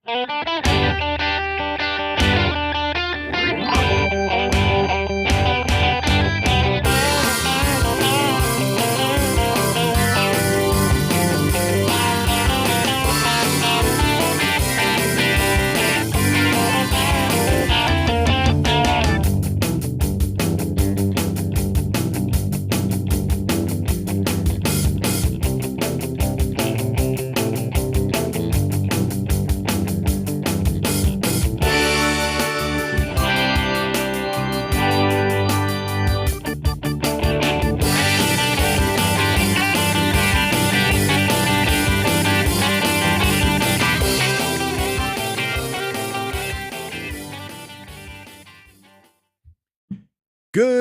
Good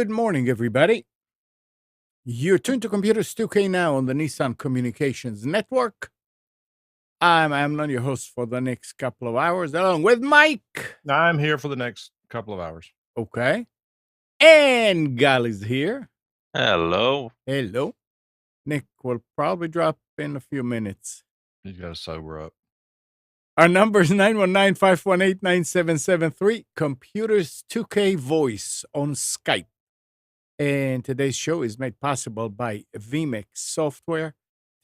morning, everybody. You're tuned to Computers 2K now on the Nissan Communications Network. I'm Amnon, your host for the next couple of hours, along with Mike. I'm here for the next couple of hours. Okay. And Gal is here. Hello. Hello. Nick will probably drop in a few minutes. He's got to sober up. Our number is 919-518-9773. Computers 2K Voice on Skype. And today's show is made possible by vMix Software,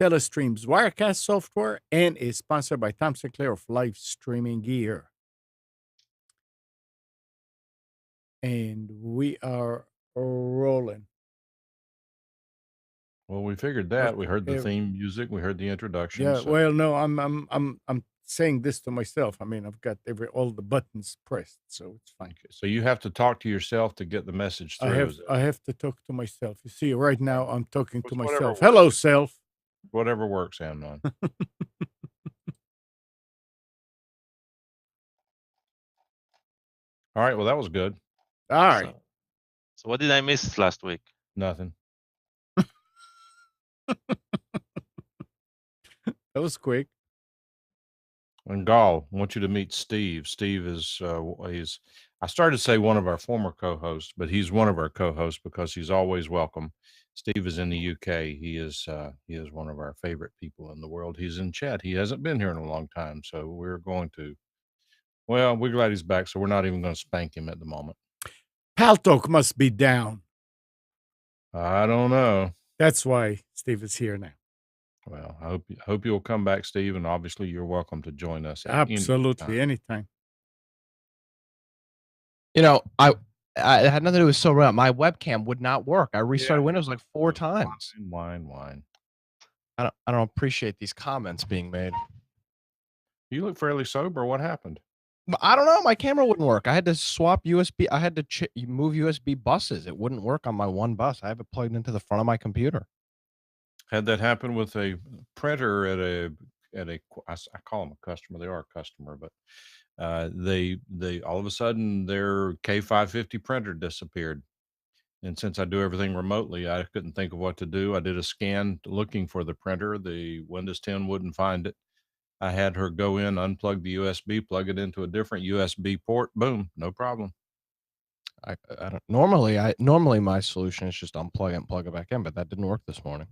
Telestream's Wirecast software, and is sponsored by Tom Sinclair of Live Streaming Gear. And we are rolling. Well, we figured that. We heard the theme music. We heard the introduction. Yeah. So. Well, no, I'm saying this to myself. I mean, I've got all the buttons pressed, so it's fine. Okay. So you have to talk to yourself to get the message through. I have to talk to myself. You see, right now I'm talking to myself. Hello, self. Whatever works, Amnon. All right. Well, that was good. All right. So what did I miss last week? Nothing. That was quick. And Gall, I want you to meet Steve. Steve is I started to say one of our former co-hosts, but he's one of our co-hosts because he's always welcome. Steve is in the UK. He is one of our favorite people in the world. He's in chat. He hasn't been here in a long time, so we're glad he's back. So we're not even going to spank him at the moment. Paltalk must be down. I don't know. That's why Steve is here now. Well, I hope you'll come back, Steve, and obviously you're welcome to join us. Absolutely, anytime. You know, I had nothing to do with so real. My webcam would not work. I restarted Windows like 4 times. Wine. I don't appreciate these comments being made. You look fairly sober. What happened? I don't know. My camera wouldn't work. I had to swap USB. I had to move USB buses. It wouldn't work on my one bus. I have it plugged into the front of my computer. Had that happen with a printer I call them a customer. They are a customer, but they all of a sudden their K550 printer disappeared. And since I do everything remotely, I couldn't think of what to do. I did a scan looking for the printer. The Windows 10 wouldn't find it. I had her go in, unplug the USB, plug it into a different USB port. Boom, no problem. I don't normally my solution is just unplug it and plug it back in, but that didn't work this morning.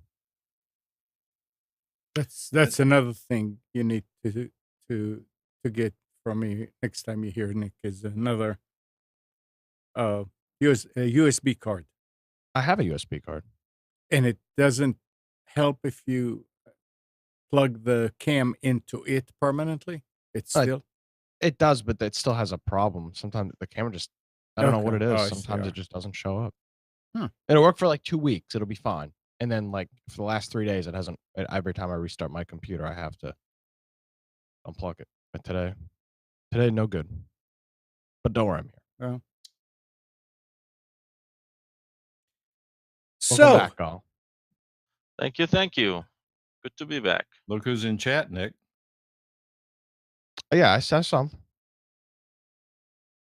That's another thing you need to get from me next time you hear Nick is another USB card. I have a USB card, and it doesn't help if you plug the cam into it permanently. It's still it does, but it still has a problem. Sometimes the camera just I don't know what it is. Sometimes it just doesn't show up. It'll work for like 2 weeks. It'll be fine. And then, like, for the last 3 days, it hasn't. Every time I restart my computer, I have to unplug it. But today, no good. But don't worry, I'm here. Oh. Welcome back, all. Thank you. Good to be back. Look who's in chat, Nick. Yeah, I saw some.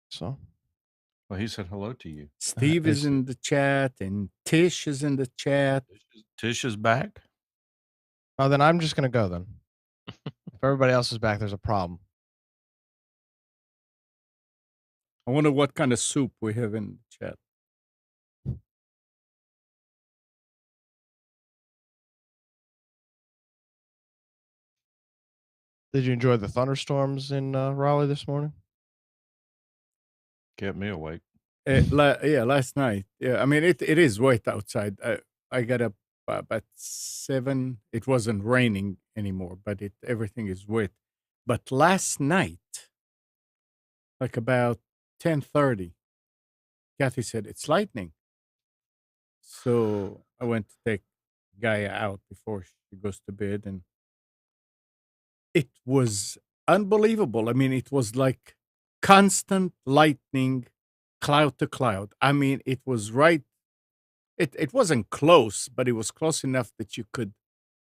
So. Well, he said hello to you. Steve is in the chat, and Tish is in the chat. Tish is back? Oh, then I'm just going to go then. If everybody else is back, there's a problem. I wonder what kind of soup we have in the chat. Did you enjoy the thunderstorms in Raleigh this morning? Kept me awake. Yeah, last night. Yeah, I mean it is wet outside. I got up about 7. It wasn't raining anymore, but everything is wet. But last night, like about 10:30, Kathy said it's lightning. So I went to take Gaia out before she goes to bed, and it was unbelievable. I mean, it was like constant lightning, cloud to cloud. I mean, it was right. It wasn't close, but it was close enough that you could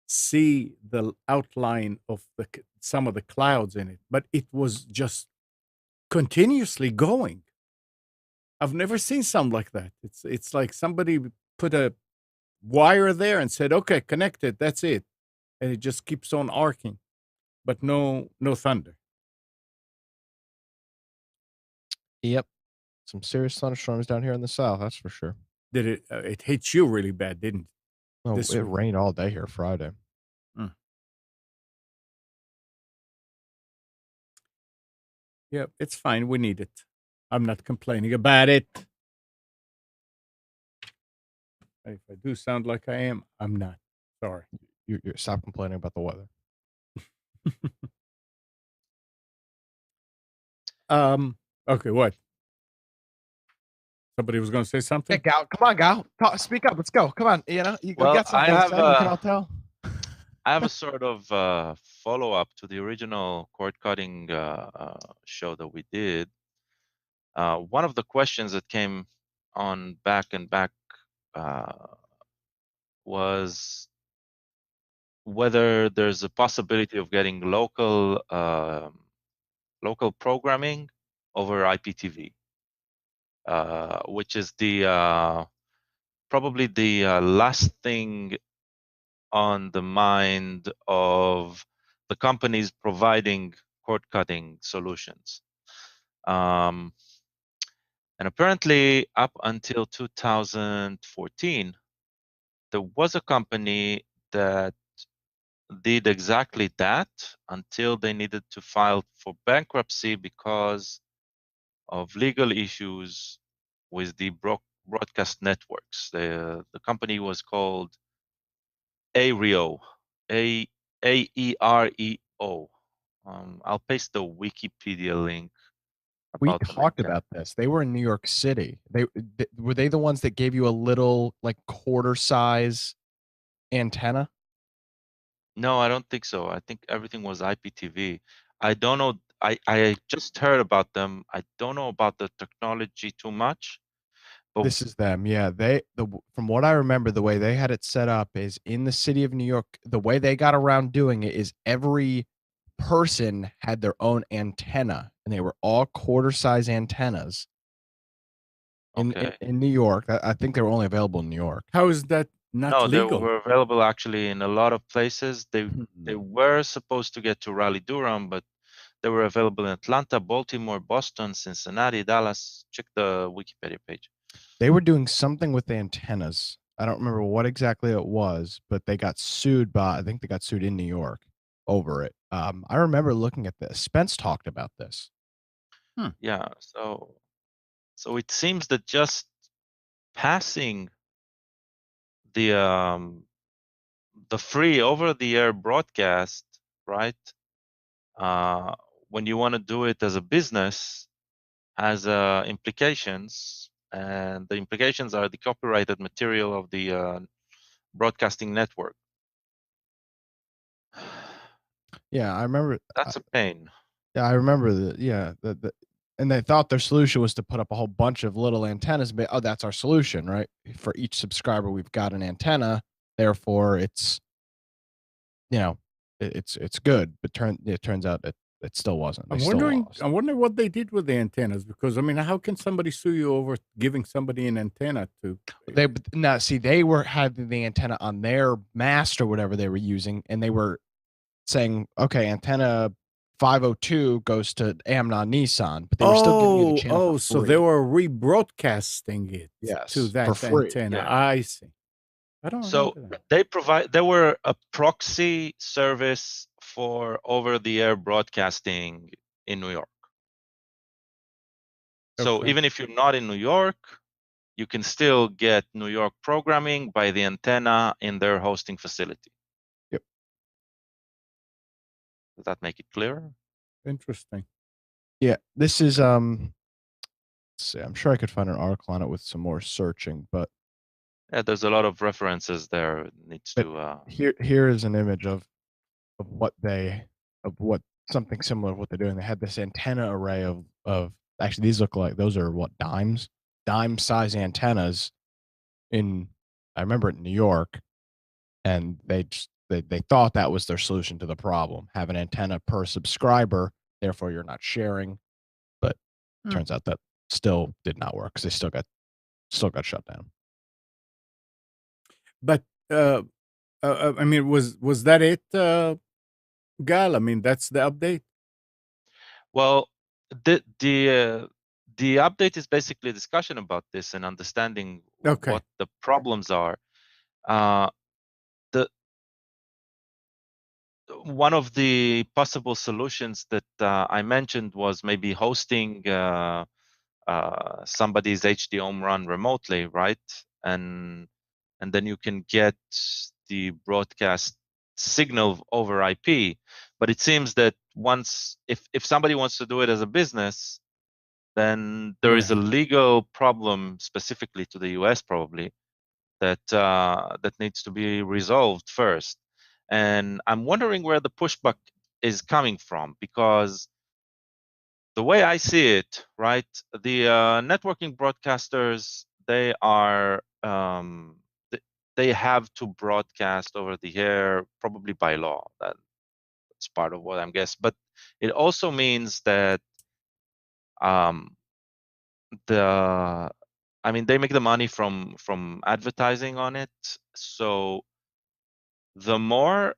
see the outline of some of the clouds in it. But it was just continuously going. I've never seen something like that. It's like somebody put a wire there and said, "Okay, connect it. That's it," and it just keeps on arcing, but no thunder. Yep. Some serious thunderstorms down here in the south, that's for sure. Did it? It hit you really bad, didn't it? Oh, This it week. rained all day here Friday. Mm. Yeah, it's fine. We need it. I'm not complaining about it. If I do sound like I am, I'm not. Sorry. You stop complaining about the weather. Okay, what? Somebody was going to say Yeah, something? Gal, come on, Gal. Speak up. Let's go. Come on. You know, you Well, got something to say. We can all tell. I have a sort of follow-up to the original cord cutting show that we did. One of the questions that came on back and back was whether there's a possibility of getting local programming over IPTV, which is the probably the last thing on the mind of the companies providing cord cutting solutions. And apparently, up until 2014, there was a company that did exactly that until they needed to file for bankruptcy because of legal issues with the broadcast networks. The company was called Aereo, Aereo. I'll paste the Wikipedia link We about them in talked chat. about this. They were in New York City. Were they the ones that gave you a little like quarter size antenna? No, I don't think so. I think everything was IPTV. I don't know. I just heard about them. I don't know about the technology too much. But This is them. Yeah, from what I remember, the way they had it set up is in the city of New York. The way they got around doing it is every person had their own antenna, and they were all quarter size antennas. okay. In New York, I think they were only available in New York. How is that not No, they legal? were available actually in a lot of places. They were supposed to get to Raleigh Durham, but they were available in Atlanta, Baltimore, Boston, Cincinnati, Dallas. Check the Wikipedia page. They were doing something with the antennas. I don't remember what exactly it was, but they got sued by, I think they got sued in New York over it. I remember looking at this. Spence talked about this. Yeah, so it seems that just passing the free over the air broadcast, right? When you want to do it as a business, has implications, and the implications are the copyrighted material of the broadcasting network. Yeah, I remember. That's a pain. Yeah, I remember that. Yeah, and they thought their solution was to put up a whole bunch of little antennas. But that's our solution, right? For each subscriber, we've got an antenna. Therefore, it's it's good. But it turns out that it still wasn't. They still lost. I wonder what they did with the antennas, because I mean, how can somebody sue you over giving somebody an antenna to? They now see they were having the antenna on their mast or whatever they were using, and they were saying, okay, antenna 502 goes to Amnon Nissan, but they were still giving you the channel for so free. they were rebroadcasting it to for that free. antenna. Yeah. I see. I don't So remember that. they were a proxy service for over-the-air broadcasting in New York. So Okay. even if you're not in New York, you can still get New York programming by the antenna in their hosting facility. Yep. Does that make it clear? Interesting. Yeah, this is let's see, I'm sure I could find an article on it with some more searching, but yeah, there's a lot of references there. It needs to here is an image of what something similar to what they're doing. They had this antenna array of actually these look like those are what dime size antennas in I remember it in New York, and they thought that was their solution to the problem. Have an antenna per subscriber, therefore you're not sharing. But turns out that still did not work because they still got shut down. But I mean, was that it, Gal? I mean, that's the update. Well, the update is basically a discussion about this and understanding what the problems are. One of the possible solutions that I mentioned was maybe hosting somebody's HD home run remotely, right? And then you can get the broadcast signal over IP. But it seems that if somebody wants to do it as a business, then there is a legal problem specifically to the US probably that needs to be resolved first. And I'm wondering where the pushback is coming from, because the way I see it, right, the networking broadcasters, they have to broadcast over the air probably by law. That's part of what I'm guessing. But it also means that they make the money from advertising on it. So the more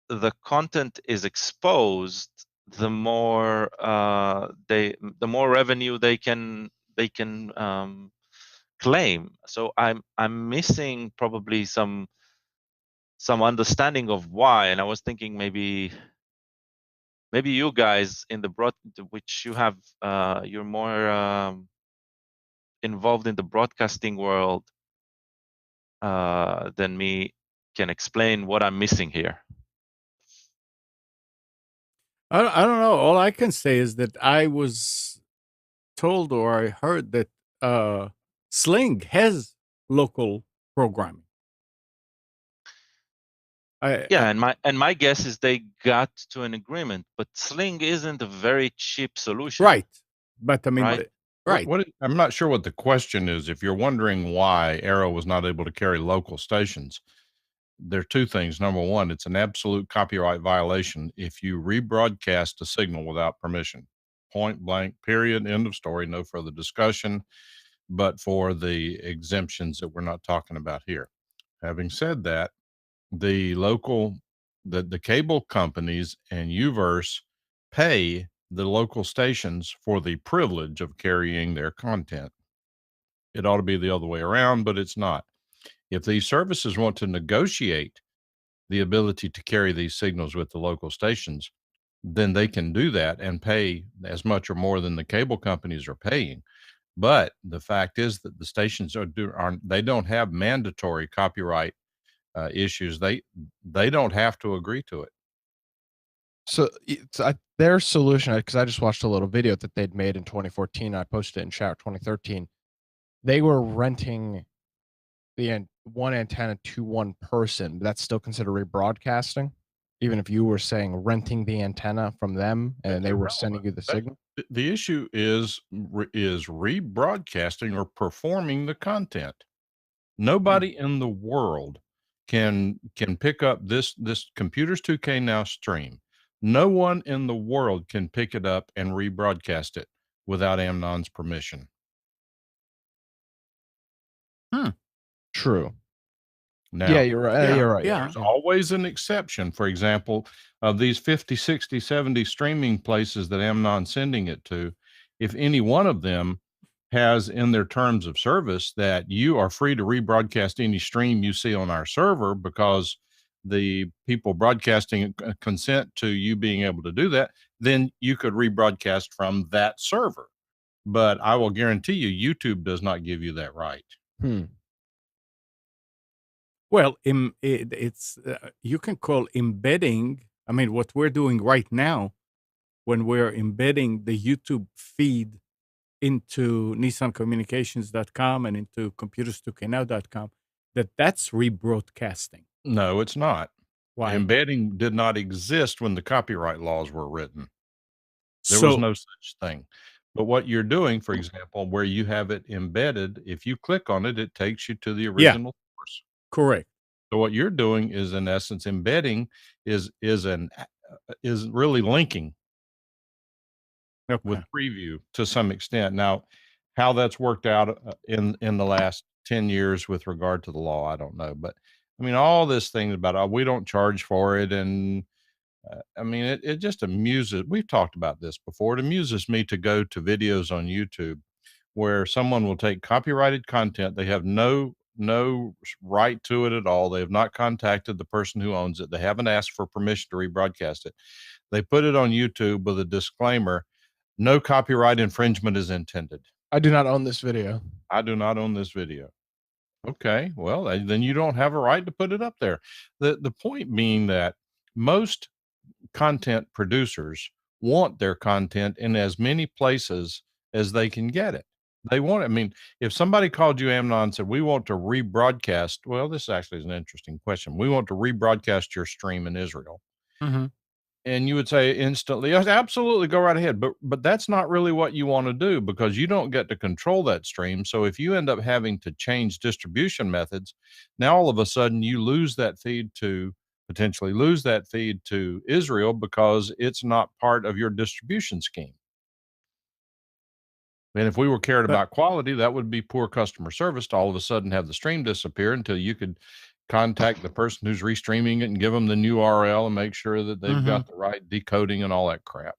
the content is exposed, the more revenue they can claim. So I'm missing probably some understanding of why, and I was thinking maybe you guys in the which you have you're more involved in the broadcasting world than me, can explain what I'm missing here. I don't know. All I can say is that I was told or I heard that Sling has local programming. And my guess is they got to an agreement, but Sling isn't a very cheap solution. Right. But I mean, right. I'm not sure what the question is. If you're wondering why Arrow was not able to carry local stations, there are two things. Number one, it's an absolute copyright violation if you rebroadcast a signal without permission. Point blank, period, end of story, no further discussion, but for the exemptions that we're not talking about here. Having said that, the cable companies and Uverse pay the local stations for the privilege of carrying their content. It ought to be the other way around, but it's not. If these services want to negotiate the ability to carry these signals with the local stations, then they can do that and pay as much or more than the cable companies are paying. But the fact is that the stations they don't have mandatory copyright issues. They don't have to agree to it. So their solution, because I just watched a little video that they'd made in 2014. I posted it in Shout 2013. They were renting the one antenna to one person. That's still considered rebroadcasting, even if you were saying renting the antenna from them and they were sending you the signal. The issue is rebroadcasting or performing the content. Nobody in the world can pick up this Computers 2K Now stream. No one in the world can pick it up and rebroadcast it without Amnon's permission. True. Now, yeah, you're right. You're right. Yeah. There's always an exception. For example, of these 50, 60, 70 streaming places that Amnon's sending it to, if any one of them has in their terms of service that you are free to rebroadcast any stream you see on our server because the people broadcasting consent to you being able to do that, then you could rebroadcast from that server. But I will guarantee you, YouTube does not give you that right. Well, it's you can call embedding. I mean, what we're doing right now, when we're embedding the YouTube feed into NissanCommunications.com and into computers2know.com, that's rebroadcasting. No, it's not. Why? Embedding did not exist when the copyright laws were written. There was no such thing. But what you're doing, for example, where you have it embedded, if you click on it, it takes you to the original source. Correct. So what you're doing is, in essence, embedding is really linking with preview to some extent. Now, how that's worked out in the last 10 years with regard to the law, I don't know. But I mean, all this thing about we don't charge for it, and I mean, it just amuses. We've talked about this before. It amuses me to go to videos on YouTube where someone will take copyrighted content. They have no right to it at all. They have not contacted the person who owns it. They haven't asked for permission to rebroadcast it. They put it on YouTube with a disclaimer: no copyright infringement is intended. I do not own this video. I do not own this video. Okay, well, then you don't have a right to put it up there. The point being that most content producers want their content in as many places as they can get it. They want it. I mean, if somebody called you, Amnon, and said, we want to rebroadcast, well, this actually is an interesting question. We want to rebroadcast your stream in Israel. And you would say instantly, yes, absolutely, go right ahead. But that's not really what you want to do, because you don't get to control that stream. So if you end up having to change distribution methods, now all of a sudden you potentially lose that feed to Israel because it's not part of your distribution scheme. And if we were cared about quality, that would be poor customer service to all of a sudden have the stream disappear until you could contact the person who's restreaming it and give them the new URL and make sure that they've got the right decoding and all that crap.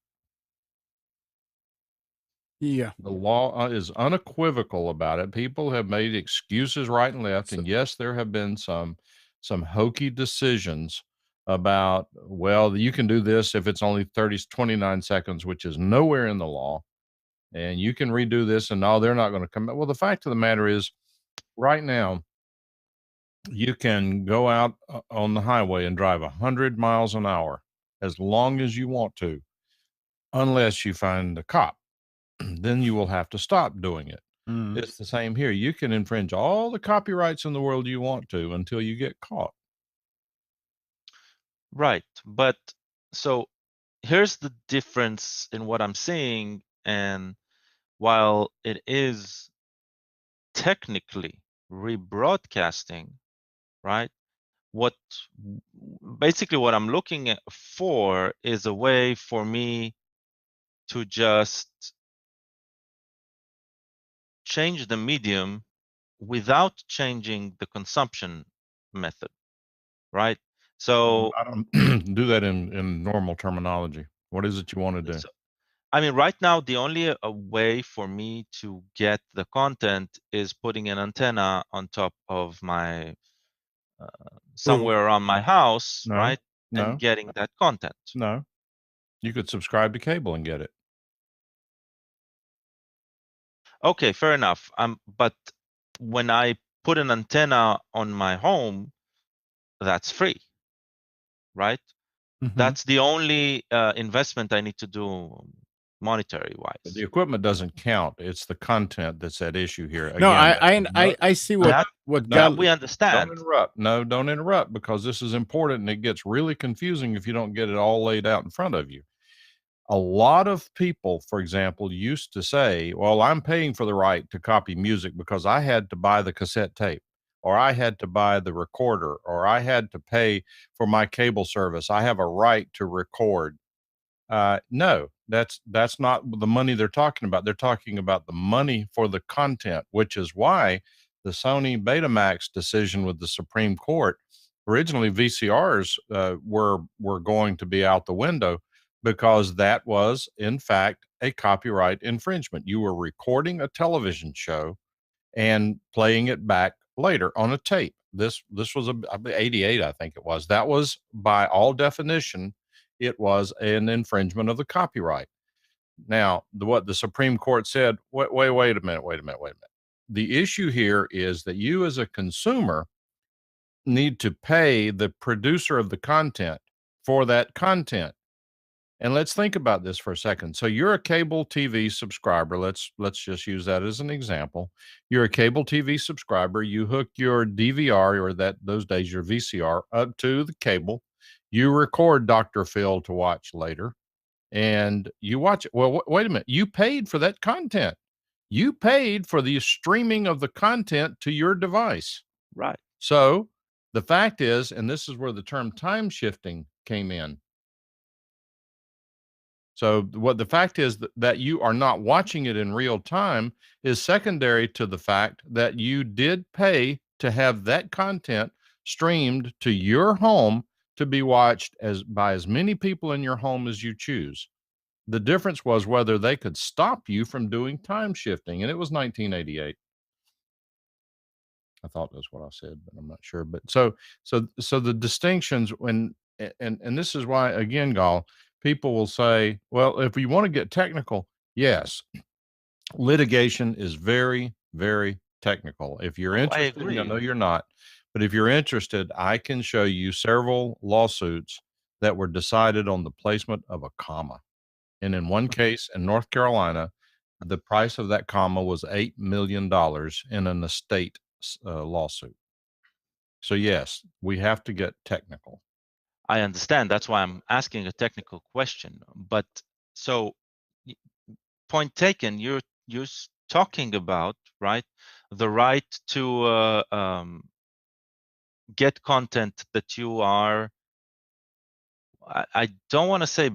Yeah. The law is unequivocal about it. People have made excuses right and left. And yes, there have been some hokey decisions about, well, you can do this if it's only 29 seconds, which is nowhere in the law. And you can redo this, and no, they're not going to come. Well, the fact of the matter is, right now, you can go out on the highway and drive 100 miles an hour as long as you want to, unless you find a cop. Then you will have to stop doing it. It's the same here. You can infringe all the copyrights in the world you want to until you get caught. Right. But so here's the difference in what I'm seeing. And while it is technically rebroadcasting, right? Basically what I'm looking for is a way for me to just change the medium without changing the consumption method, right? So I don't do that in normal terminology. What is it you want to do? So, I mean, right now, the only way for me to get the content is putting an antenna on top of my somewhere around my house, right? And getting that content. No, you could subscribe to cable and get it. Okay, fair enough. But when I put an antenna on my home, that's free, right? That's the only investment I need to do monetary wise. The equipment doesn't count. It's the content that's at issue here. No, I see what we understand. Don't interrupt. No, don't interrupt, because this is important, and it gets really confusing if you don't get it all laid out in front of you. A lot of people, for example, used to say, well, I'm paying for the right to copy music because I had to buy the cassette tape, or I had to buy the recorder, or I had to pay for my cable service. I have a right to record. No, that's not the money they're talking about. They're talking about the money for the content, which is why the Sony Betamax decision with the Supreme Court, originally VCRs were going to be out the window, because that was, in fact, a copyright infringement. You were recording a television show and playing it back later on a tape. this was 88, I think it was. That was, by all definition, it was an infringement of the copyright. Now, what the Supreme Court said, wait a minute. The issue here is that you as a consumer need to pay the producer of the content for that content. And let's think about this for a second. So you're a cable TV subscriber. Let's just use that as an example. You're a cable TV subscriber. You hook your DVR, or those days your VCR, up to the cable. You record Dr. Phil to watch later, and you watch it. Well, wait a minute. You paid for that content. You paid for the streaming of the content to your device. Right. So the fact is, and this is where the term time shifting came in. So what the fact is that you are not watching it in real time is secondary to the fact that you did pay to have that content streamed to your home to be watched by as many people in your home as you choose. The difference was whether they could stop you from doing time shifting, and it was 1988. I thought that's what I said, but I'm not sure. But so the distinctions and this is why, again, Gall, people will say, well, if you want to get technical, yes, litigation is very, very technical. If you're I interested, I know agree. you're not, but if you're interested, I can show you several lawsuits that were decided on the placement of a comma. And in one case in North Carolina, the price of that comma was $8 million in an estate lawsuit. So yes, we have to get technical. I understand. That's why I'm asking a technical question. But so, point taken. You're talking about, right, the right to get content that you are. I don't want to say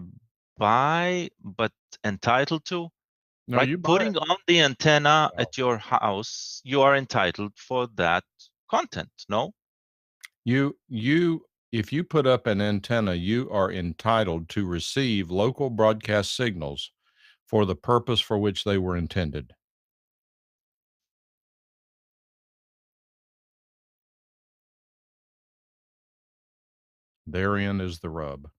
buy, but entitled to. No, Right, you buy putting it. on the antenna Oh. at your house, you are entitled for that content. No. If you put up an antenna, you are entitled to receive local broadcast signals for the purpose for which they were intended. Therein is the rub.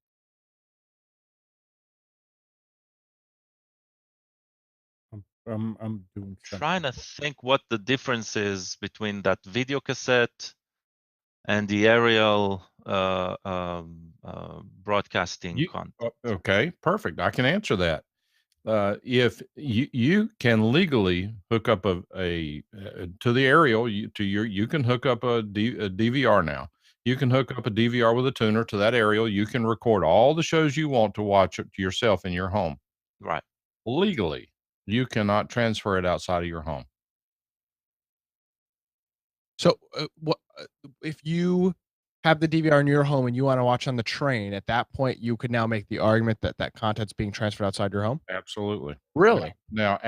I'm doing something. Trying to think what the difference is between that video cassette and the aerial broadcasting content. Okay, perfect. I can answer that. If you can legally hook up to the aerial, you can hook up a DVR now. You can hook up a DVR with a tuner to that aerial. You can record all the shows you want to watch it yourself in your home. Right. Legally, you cannot transfer it outside of your home. So, what if you have the DVR in your home and you want to watch on the train? At that point, you could now make the argument that that content's being transferred outside your home. Absolutely. Really? Now,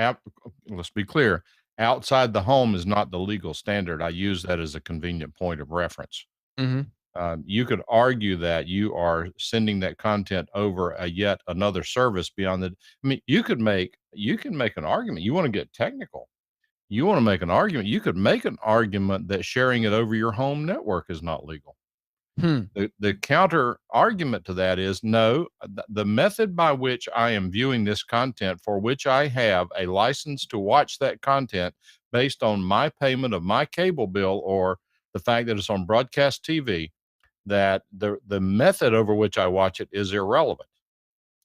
let's be clear. Outside the home is not the legal standard. I use that as a convenient point of reference. Mm-hmm. You could argue that you are sending that content over a yet another service beyond the. I mean, you can make an argument. You want to get technical. You want to make an argument. You could make an argument that sharing it over your home network is not legal. The counter argument to that is no, the method by which I am viewing this content, for which I have a license to watch that content based on my payment of my cable bill or the fact that it's on broadcast TV, that the method over which I watch it is irrelevant.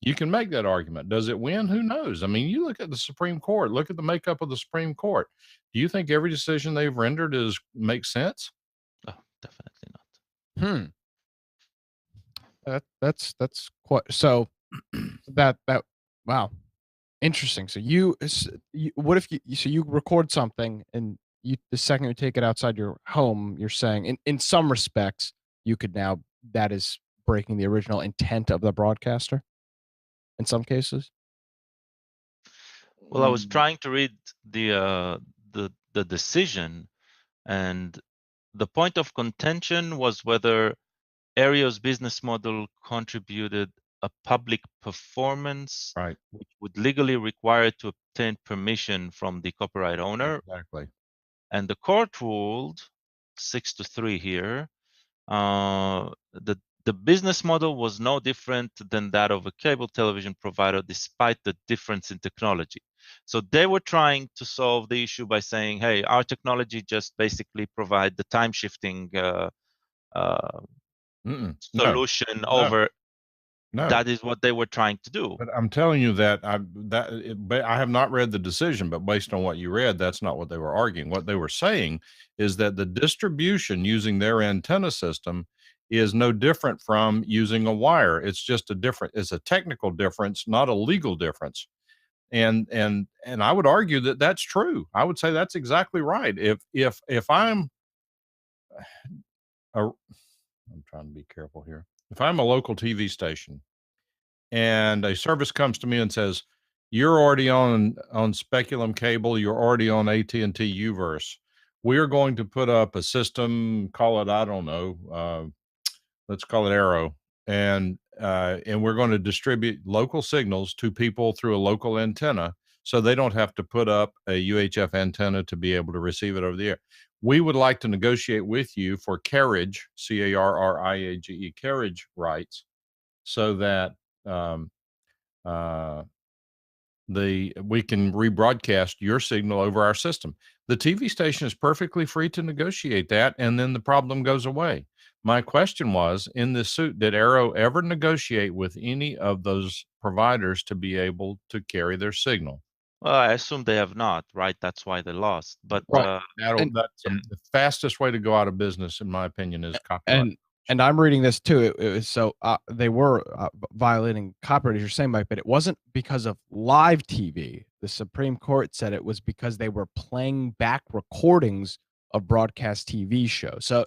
You can make that argument. Does it win? Who knows? I mean, you look at the Supreme Court, look at the makeup of the Supreme Court. Do you think every decision they've rendered makes sense? Oh, definitely not. That's quite so. That wow, interesting. So what if you record something and the second you take it outside your home, you're saying in some respects you could now, that is breaking the original intent of the broadcaster in some cases. Well, I was trying to read the decision, and the point of contention was whether Aereo's business model contributed a public performance, Right. which would legally require it to obtain permission from the copyright owner. Exactly. And the court ruled 6-3 here. The business model was no different than that of a cable television provider, despite the difference in technology. So they were trying to solve the issue by saying, "Hey, our technology just basically provide the time shifting No, solution no, over." no. That is what they were trying to do. But I'm telling you that I have not read the decision, but based on what you read, that's not what they were arguing. What they were saying is that the distribution using their antenna system is no different from using a wire. It's just it's a technical difference, not a legal difference. And I would argue that that's true. I would say that's exactly right. If I'm a, I'm trying to be careful here. If I'm a local TV station and a service comes to me and says, "You're already on Speculum Cable. You're already on AT&T Uverse. We're going to put up a system. Call it, I don't know. Let's call it Arrow, and we're going to distribute local signals to people through a local antenna, so they don't have to put up a UHF antenna to be able to receive it over the air. We would like to negotiate with you for carriage, CARRIAGE, carriage rights, so that." Um, uh, we can rebroadcast your signal over our system. The TV station is perfectly free to negotiate that, and then the problem goes away. My question was, in this suit, did Arrow ever negotiate with any of those providers to be able to carry their signal? Well, I assume they have not, right? That's why they lost. But Right. And That's the fastest way to go out of business, in my opinion, is copyright. and I'm reading this too. It was so they were violating copyright, as you're saying, Mike, but it wasn't because of live TV. The Supreme Court said it was because they were playing back recordings of broadcast TV shows. So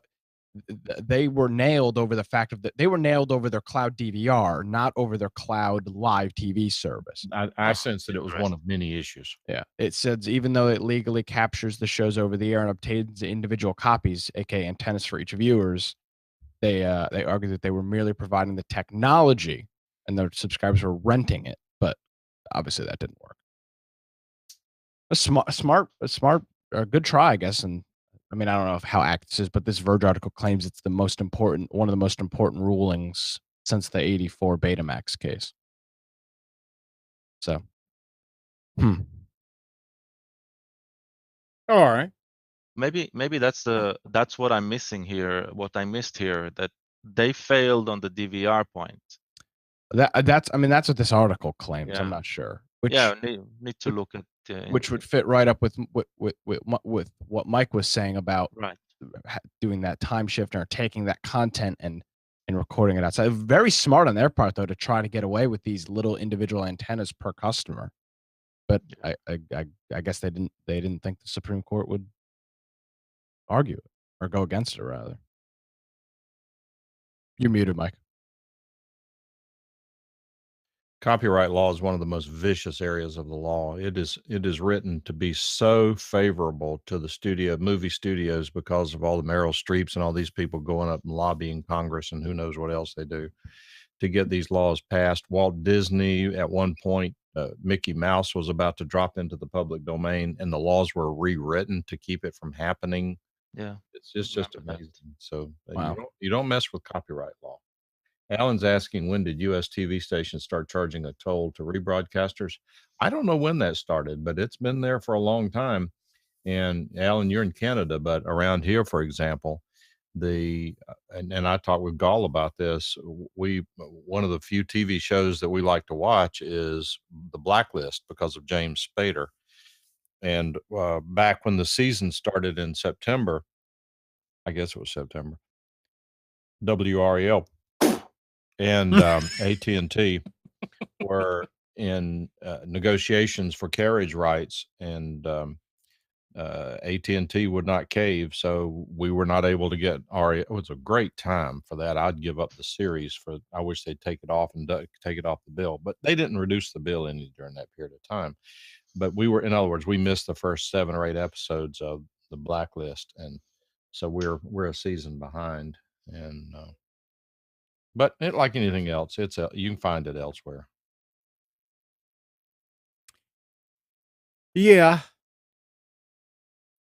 they were nailed over the fact of that they were nailed over their cloud DVR, not over their cloud live TV service. I sense that it was one of many issues. Yeah, it says even though it legally captures the shows over the air and obtains individual copies, aka antennas for each viewers, they argue that they were merely providing the technology and their subscribers were renting it, but obviously that didn't work. A smart, or good try, I guess. And I mean, I don't know how accurate this is, but this Verge article claims it's one of the most important rulings since the '84 Betamax case. So, All right. maybe that's what I'm missing here. What I missed here, that they failed on the DVR point. That's what this article claims. Yeah. I'm not sure. Need to look at which would fit right up with what Mike was saying about right. doing that time shift or taking that content and recording it outside. Very smart on their part, though, to try to get away with these little individual antennas per customer. But I guess they didn't think the Supreme Court would argue it or go against it. Rather, you're muted, Mike. Copyright law is one of the most vicious areas of the law. It is written to be so favorable to the movie studios because of all the Meryl Streeps and all these people going up and lobbying Congress and who knows what else they do to get these laws passed. Walt Disney, at one point, Mickey Mouse was about to drop into the public domain, and the laws were rewritten to keep it from happening. Yeah, it's just amazing. So wow. You don't mess with copyright law. Alan's asking, when did U.S. TV stations start charging a toll to rebroadcasters? I don't know when that started, but it's been there for a long time. And Alan, you're in Canada, but around here, for example, and I talked with Gall about this. One of the few TV shows that we like to watch is The Blacklist because of James Spader. And back when the season started in September, I guess it was September, WREL and AT&T were in negotiations for carriage rights, and AT&T would not cave, so we were not able to get REL. It was a great time for that. I'd give up the series I wish they'd take it off and take it off the bill, but they didn't reduce the bill any during that period of time. But in other words, we missed the first 7 or 8 episodes of The Blacklist, and so we're a season behind. And but like anything else, you can find it elsewhere. Yeah.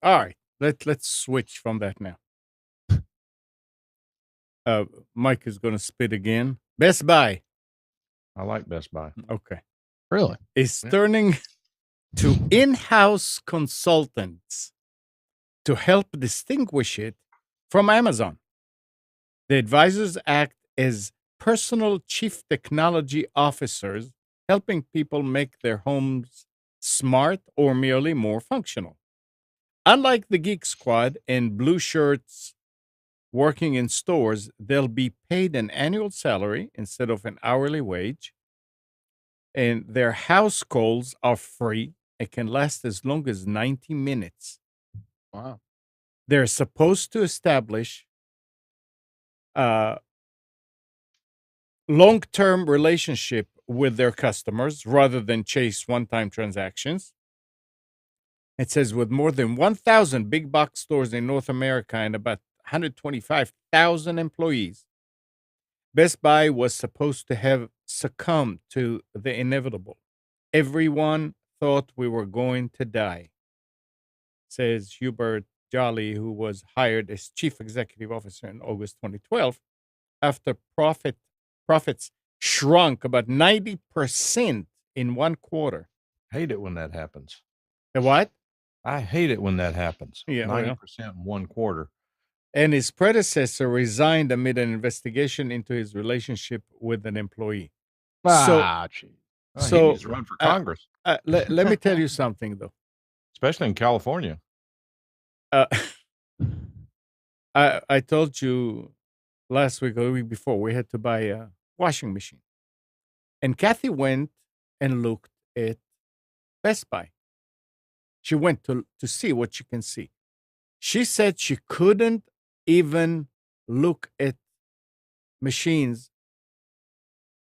All right. Let's switch from that now. Uh, Mike is going to spit again. Best Buy. I like Best Buy. Okay. Really? Is Yeah. turning to in-house consultants to help distinguish it from Amazon. The advisors act as personal chief technology officers, helping people make their homes smart or merely more functional. Unlike the Geek Squad and Blue Shirts working in stores, they'll be paid an annual salary instead of an hourly wage, and their house calls are free. It can last as long as 90 minutes. Wow. They're supposed to establish a long-term relationship with their customers rather than chase one-time transactions. It says with more than 1,000 big box stores in North America and about 125,000 employees, Best Buy was supposed to have succumbed to the inevitable. Everyone thought we were going to die, says Hubert Jolly, who was hired as chief executive officer in August 2012 after profits shrunk about 90% in one quarter. Hate it when that happens. The what? I hate it when that happens. Yeah, well. 90% in one quarter. And his predecessor resigned amid an investigation into his relationship with an employee. Gee. Oh, he So, needs to run for Congress, let me tell you something, though. especially in California. Uh, I told you last week or the week before we had to buy a washing machine, and Kathy went and looked at Best Buy. She went to see what she can see. She said she couldn't even look at machines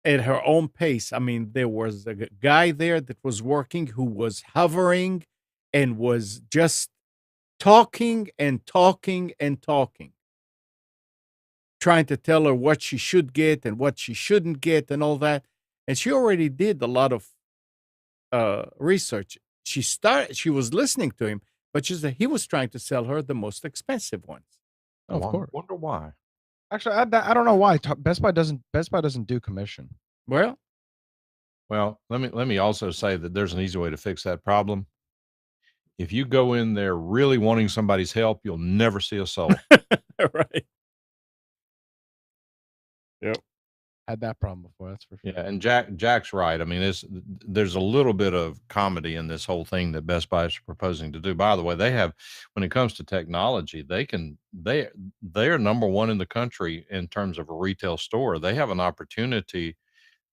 at her own pace. I mean, there was a guy there that was working who was hovering and was just talking and talking and talking, trying to tell her what she should get and what she shouldn't get and all that. And she already did a lot of research. She was listening to him, but she said he was trying to sell her the most expensive ones. Of I course. wonder why. Actually, I don't know why Best Buy doesn't do commission. Well, let me also say that there's an easy way to fix that problem. If you go in there really wanting somebody's help, you'll never see a soul. right. Yep. Had that problem before, that's for sure. Yeah, and Jack's right. I mean, there's a little bit of comedy in this whole thing that Best Buy is proposing to do. By the way, they have, when it comes to technology, they are number one in the country in terms of a retail store. They have an opportunity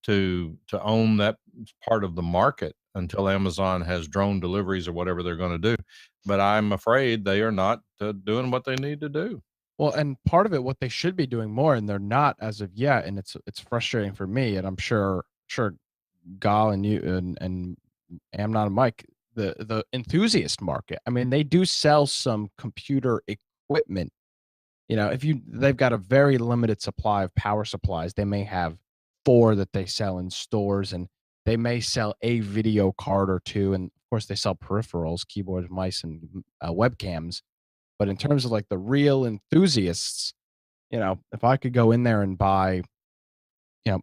to own that part of the market until Amazon has drone deliveries or whatever they're going to do. But I'm afraid they are not doing what they need to do. Well, and part of it, what they should be doing more, and they're not as of yet, and it's frustrating for me, and I'm sure Gal and you and Amnon and Mike, the enthusiast market. I mean, they do sell some computer equipment. You know, they've got a very limited supply of power supplies. They may have 4 that they sell in stores, and they may sell a video card or 2, and of course they sell peripherals, keyboards, mice, and webcams. But in terms of like the real enthusiasts, you know, if I could go in there and buy, you know,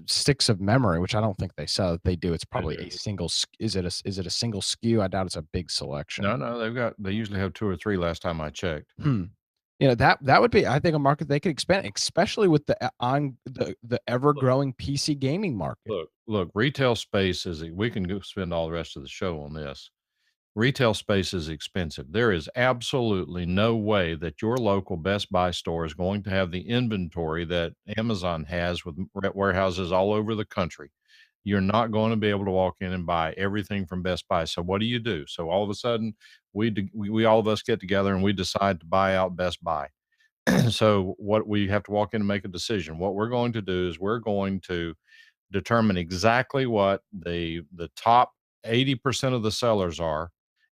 sticks of memory, which I don't think they sell. If they do, it's probably a single. Is it a single SKU? I doubt it's a big selection. No, they usually have 2 or 3 last time I checked. You know, that would be, I think, a market they could expand, especially with the ever growing PC gaming market. Look, retail space we can go spend all the rest of the show on this. Retail space is expensive. There is absolutely no way that your local Best Buy store is going to have the inventory that Amazon has with warehouses all over the country. You're not going to be able to walk in and buy everything from Best Buy. So what do? So all of a sudden, we all of us get together and we decide to buy out Best Buy. So what we have to walk in and make a decision. What we're going to do is we're going to determine exactly what the top 80% of the sellers are,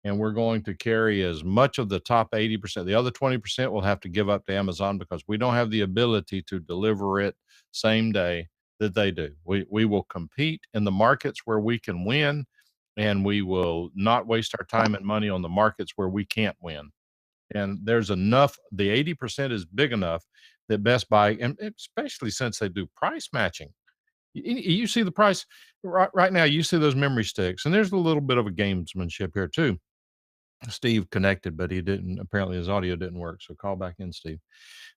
and we're going to carry as much of the top 80%. The other 20% we'll have to give up to Amazon because we don't have the ability to deliver it same day that they do. We will compete in the markets where we can win, and we will not waste our time and money on the markets where we can't win. And there's enough, the 80% is big enough that Best Buy, and especially since they do price matching. You see the price right now. You see those memory sticks, and there's a little bit of a gamesmanship here too. Steve connected, but he didn't. Apparently, his audio didn't work. So call back in, Steve.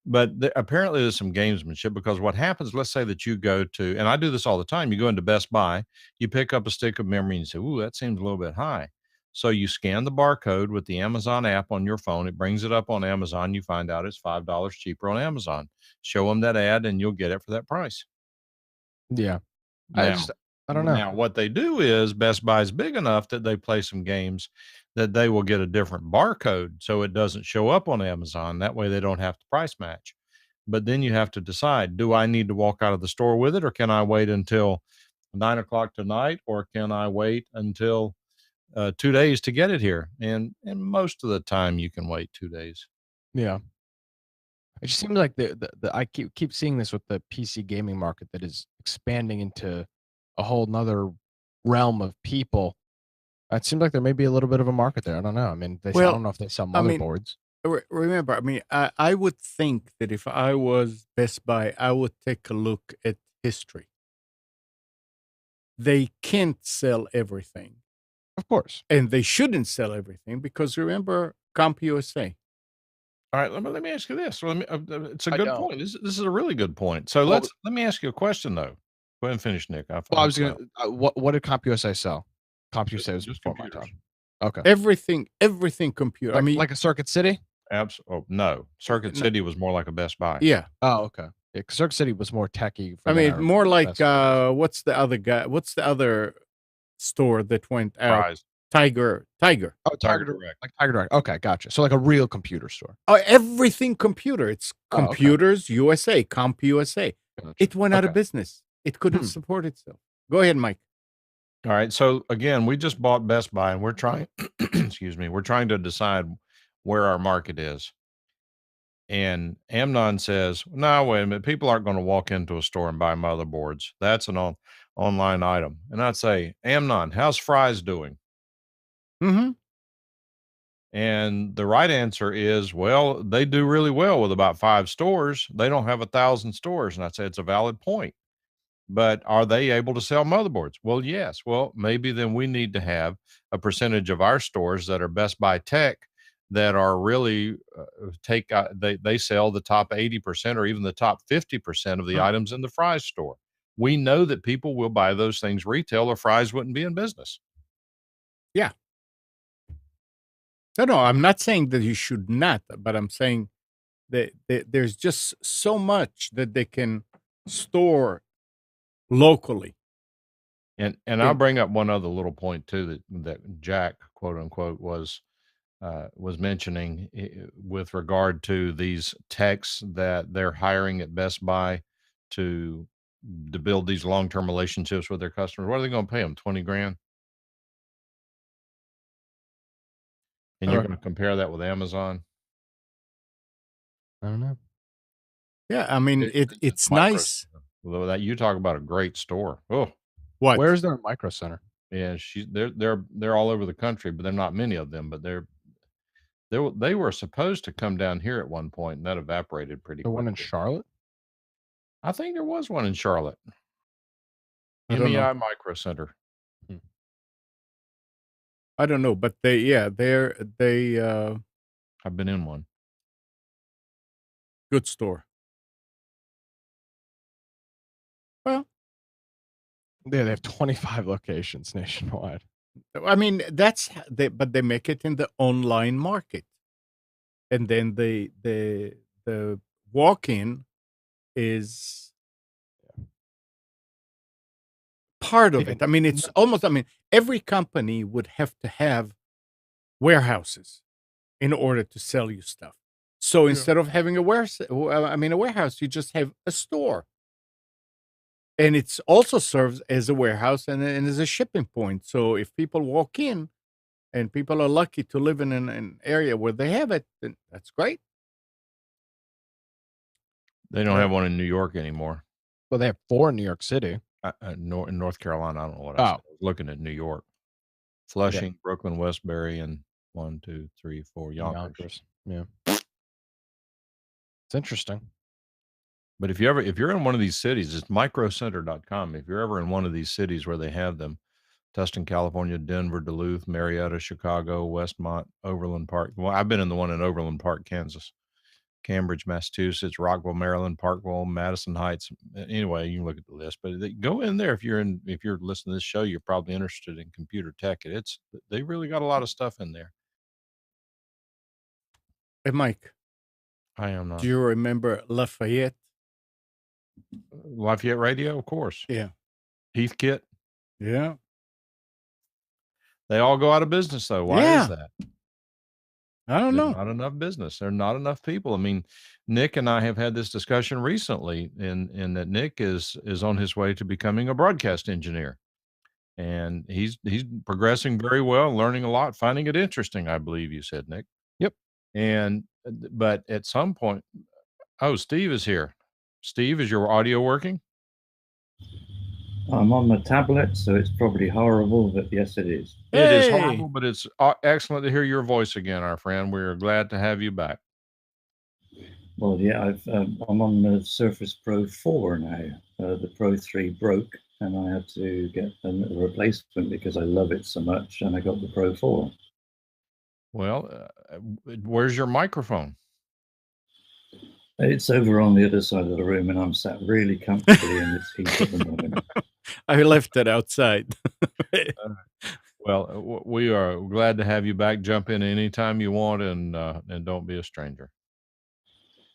But apparently, there's some gamesmanship because what happens? Let's say that you go to, and I do this all the time. You go into Best Buy, you pick up a stick of memory, and you say, "Ooh, that seems a little bit high." So you scan the barcode with the Amazon app on your phone. It brings it up on Amazon. You find out it's $5 cheaper on Amazon. Show them that ad, and you'll get it for that price. Yeah. I Now, just I don't know. what they do is Best Buy is big enough that they play some games that they will get a different barcode so it doesn't show up on Amazon. That way they don't have to price match. But then you have to decide, do I need to walk out of the store with it, or can I wait until 9 o'clock tonight, or can I wait until 2 days to get it here? And most of the time you can wait 2 days. Yeah. It just seems like the I keep seeing this with the PC gaming market that is expanding into a whole 'nother realm of people. It seems like there may be a little bit of a market there. I don't know. I mean, I Well, don't know if they sell I mean, motherboards. remember, I mean, I would think that if I was Best Buy, I would take a look at history. They can't sell everything, Of course. and they shouldn't sell everything because remember, CompUSA. All right, let me ask you this. Well, it's a I good don't. point. This is a really good point. So Well, let me ask you a question though. Go ahead and finish, Nick. I I'll was come gonna out. what did CompUSA sell? CompUSA was Just before my computers. time. Okay. Everything computer. I mean, Like a Circuit City? Oh, no. Circuit n- City was more like a Best Buy. yeah. Oh, okay. Yeah, 'cause Circuit City was more techy I than I mean, more remember like Best Buy was. what's the other guy? What's the other store that went out? Fries, Tiger. Oh, Tiger Direct. Like Tiger Direct. Okay, gotcha. So like a real computer store. Oh, everything computer. It's Oh, okay. Computers USA, CompUSA. Gotcha. It went out of Okay. business. It couldn't Hmm. support itself. Go ahead, Mike. All right. So again, we just bought Best Buy and we're trying, excuse me, we're trying to decide where our market is. And Amnon says, no, wait a minute. People aren't going to walk into a store and buy motherboards. That's an online item. And I'd say, Amnon, how's Fry's doing? Mm-hmm. And the right answer is, well, they do really well with about 5 stores. They don't have 1,000 stores. And I'd say it's a valid point. But are they able to sell motherboards? Well, yes. Well, maybe then we need to have a percentage of our stores that are Best Buy Tech that are really they sell the top 80% or even the top 50% of the items in the Fry's store. We know that people will buy those things retail or Fry's wouldn't be in business. Yeah. No, I'm not saying that you should not, but I'm saying that there's just so much that they can store locally. And I'll bring up one other little point too that Jack, quote unquote, was mentioning with regard to these techs that they're hiring at Best Buy to to build these long-term relationships with their customers. What are they going to pay them? 20 grand? And you're Okay. going to compare that with Amazon? I don't know. Yeah, I mean It's it's micro. nice. Well, that you talk about a great store. Oh, What? Where's their micro center? yeah, they're all over the country, but they're not many of them. But they were supposed to come down here at one point, and that evaporated pretty The one in quickly. Charlotte? I think there was one in Charlotte, I don't know. MEI Micro Center. Hmm. I don't know, but they I've been in one. good store. Well, Yeah, they have 25 locations nationwide. I mean but they make it in the online market, and then the walk-in is part of Yeah, it. I mean, it's almost. I mean, every company would have to have warehouses in order to sell you stuff. So Yeah. instead of having a warehouse, you just have a store. And it's also serves as a warehouse and as a shipping point. So if people walk in and people are lucky to live in an area where they have it, then that's great. They don't Uh, have one in New York anymore. Well, they have 4 in New York City. In North Carolina, I don't know what I said. Oh, I was looking at New York, yeah, Flushing, Brooklyn, Westbury, and 1, 2, 3, 4 in Yonkers. Yonkers. Yeah. It's interesting. But if you're in one of these cities, it's microcenter.com. If you're ever in one of these cities where they have them, Tustin, California, Denver, Duluth, Marietta, Chicago, Westmont, Overland Park. Well, I've been in the one in Overland Park, Kansas, Cambridge, Massachusetts, Rockville, Maryland, Parkville, Madison Heights. Anyway, you can look at the list, but go in there if you're listening to this show, you're probably interested in computer tech. They really got a lot of stuff in there. Hey, Mike, I am do not. you remember Lafayette? Lafayette Radio, of course. Yeah. Heathkit. Yeah. They all go out of business though. Why is that? I don't know. Not enough business. There are not enough people. I mean, Nick and I have had this discussion recently, in that Nick is on his way to becoming a broadcast engineer, and he's progressing very well, learning a lot, finding it interesting. I believe you said, Nick. Yep. And but at some point, Steve is here. Steve, is your audio working? I'm on my tablet, so it's probably horrible, but yes, it is. It is horrible, but it's excellent to hear your voice again, our friend. We're glad to have you back. Well, yeah, I'm on the Surface Pro 4 now. The Pro 3 broke, and I had to get a replacement because I love it so much, and I got the Pro 4. Well, where's your microphone? It's over on the other side of the room, and I'm sat really comfortably in this heat at the moment. I left it outside. Well, we are glad to have you back. Jump in anytime you want, and don't be a stranger.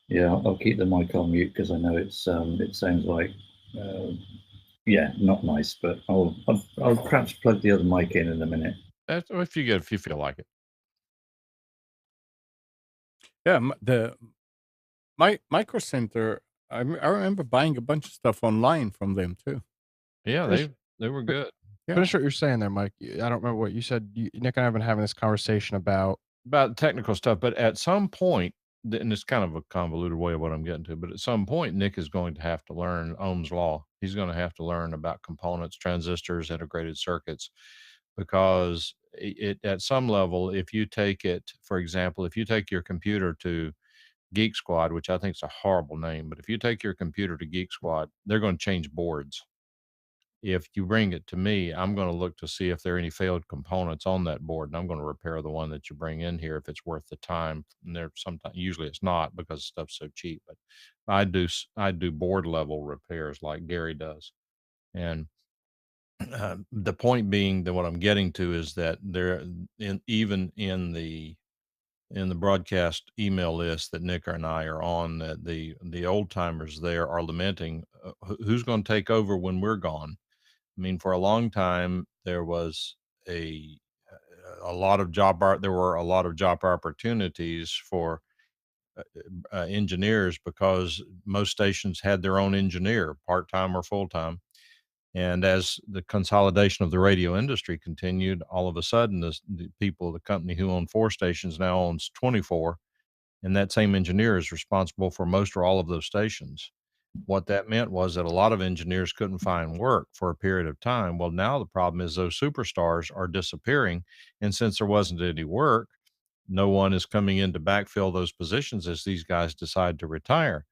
Yeah, I'll keep the mic on mute because I know it sounds like, not nice. But I'll perhaps plug the other mic in a minute. That's if you feel like it. Yeah, the Micro Center. I remember buying a bunch of stuff online from them too. Yeah, they were good. Yeah. Finish what you're saying there, Mike. I don't remember what you said. Nick and I have been having this conversation about technical stuff, but at some point, and it's kind of a convoluted way of what I'm getting to, but at some point, Nick is going to have to learn Ohm's law. He's going to have to learn about components, transistors, integrated circuits, because at some level, if you take it, for example, if you take your computer to Geek Squad, which I think is a horrible name, but if you take your computer to Geek Squad, they're going to change boards. If you bring it to me, I'm going to look to see if there are any failed components on that board, and I'm going to repair the one that you bring in here if it's worth the time. And usually it's not because stuff's so cheap, but I do board level repairs like Gary does. And the point being that what I'm getting to is that even in the broadcast email list that Nick and I are on, that the old timers there are lamenting who's going to take over when we're gone. I mean, for a long time, there was a lot of there were a lot of job opportunities for engineers because most stations had their own engineer, part-time or full-time. And as the consolidation of the radio industry continued, all of a sudden, the company who owned 4 stations now owns 24, and that same engineer is responsible for most or all of those stations. What that meant was that a lot of engineers couldn't find work for a period of time. Well, now the problem is those superstars are disappearing. And since there wasn't any work, no one is coming in to backfill those positions as these guys decide to retire.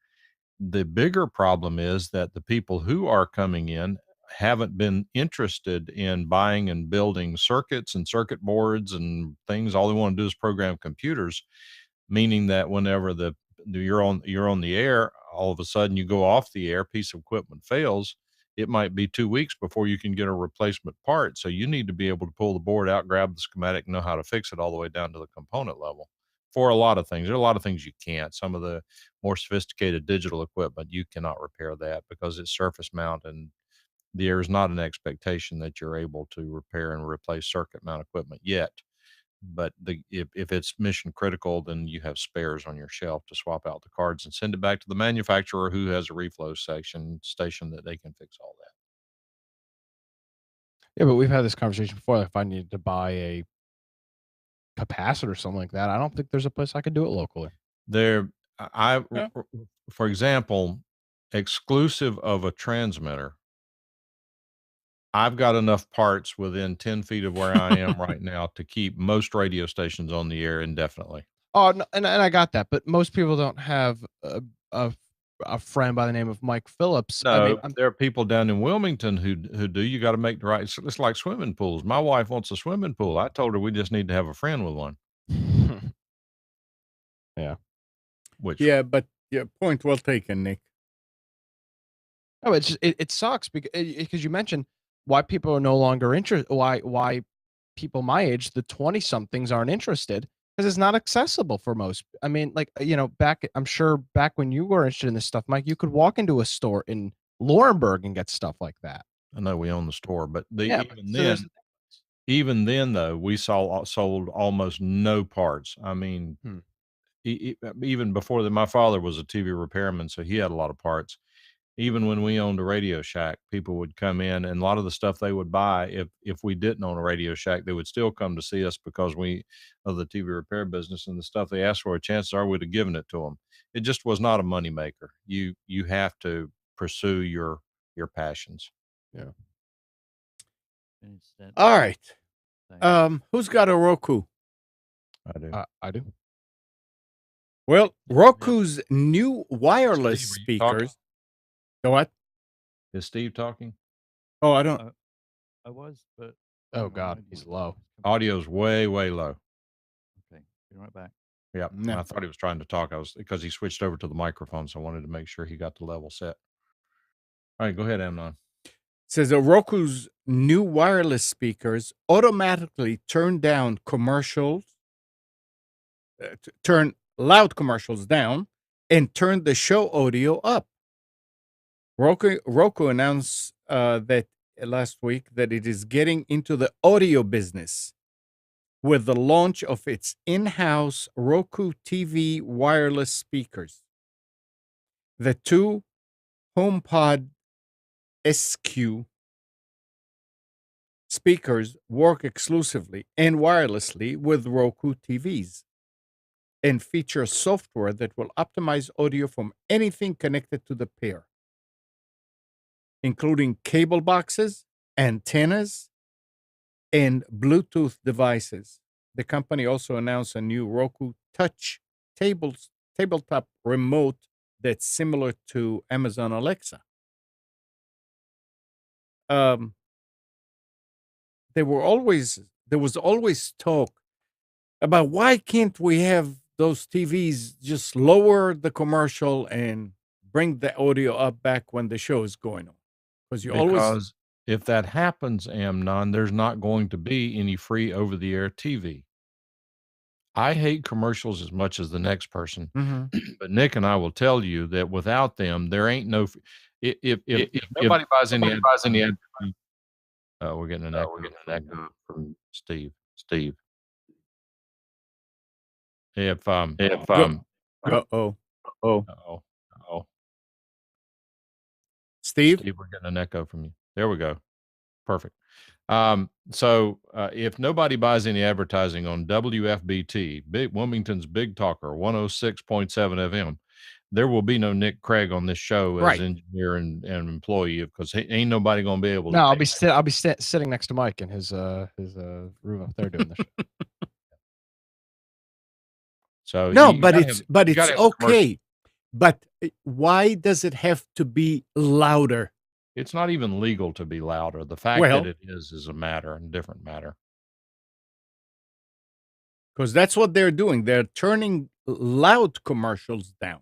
The bigger problem is that the people who are coming in haven't been interested in buying and building circuits and circuit boards and things. All they want to do is program computers, meaning that whenever you're on the air, all of a sudden you go off the air, piece of equipment fails, it might be 2 weeks before you can get a replacement part. So you need to be able to pull the board out, grab the schematic, know how to fix it all the way down to the component level. For a lot of things, there are a lot of things you can't. Some of the more sophisticated digital equipment, you cannot repair that because it's surface mount, and there is not an expectation that you're able to repair and replace circuit mount equipment yet. But if it's mission critical, then you have spares on your shelf to swap out the cards and send it back to the manufacturer, who has a reflow station that they can fix all that. Yeah, but we've had this conversation before. If I needed to buy a capacitor or something like that, I don't think there's a place I could do it locally. For example, exclusive of a transmitter, I've got enough parts within 10 feet of where I am right now to keep most radio stations on the air indefinitely. Oh, no, and I got that, but most people don't have a a friend by the name of Mike Phillips. No, I mean, there are people down in Wilmington who do. You got to make the right. It's like swimming pools. My wife wants a swimming pool. I told her we just need to have a friend with one. Yeah. But point well taken, Nick. Oh, it's just, it sucks because you mentioned why people are no longer interested. Why people my age, the 20-somethings, aren't interested, because it's not accessible for most. I mean, like, I'm sure back when you were interested in this stuff, Mike, you could walk into a store in Laurinburg and get stuff like that. I know we own the store, but even then though, we sold almost no parts. I mean, even before that, my father was a TV repairman, so he had a lot of parts. Even when we owned a Radio Shack, people would come in, and a lot of the stuff they would buy, if we didn't own a Radio Shack, they would still come to see us because we of the TV repair business, and the stuff they asked for, chances are we'd have given it to them. It just was not a moneymaker. You have to pursue your passions. Yeah. All right. Who's got a Roku? I do. I do. Well, Roku's new wireless Steve, speakers. Go what? Is Steve talking? Oh, I don't. I was, but oh God, he's low. Audio's way low. Okay, be right back. Yeah, No. I thought he was trying to talk. Because he switched over to the microphone, so I wanted to make sure he got the level set. All right, go ahead, Amnon. It says Roku's new wireless speakers automatically turn down commercials, turn loud commercials down, and turn the show audio up. Roku announced that last week that it is getting into the audio business with the launch of its in-house Roku TV wireless speakers. The two HomePod SQ speakers work exclusively and wirelessly with Roku TVs and feature software that will optimize audio from anything connected to the pair, including cable boxes, antennas, and Bluetooth devices. The company also announced a new Roku Touch tabletop remote that's similar to Amazon Alexa. There was always talk about why can't we have those TVs just lower the commercial and bring the audio up back when the show is going on? Because if that happens, Amnon, there's not going to be any free over-the-air TV. I hate commercials as much as the next person, but Nick and I will tell you that without them, there ain't no. If nobody buys any, we're getting an echo from Steve. Steve, we're getting an echo from you. There we go. Perfect. So if nobody buys any advertising on WFBT, Wilmington's Big Talker, 106.7 FM, there will be no Nick Craig on this show as engineer and employee, because ain't nobody going to be able to. No, I'll be sitting next to Mike in his room up there doing the show. So no, but it's okay. But why does it have to be louder? It's not even legal to be louder. The fact that it is a different matter. Because that's what they're doing. They're turning loud commercials down.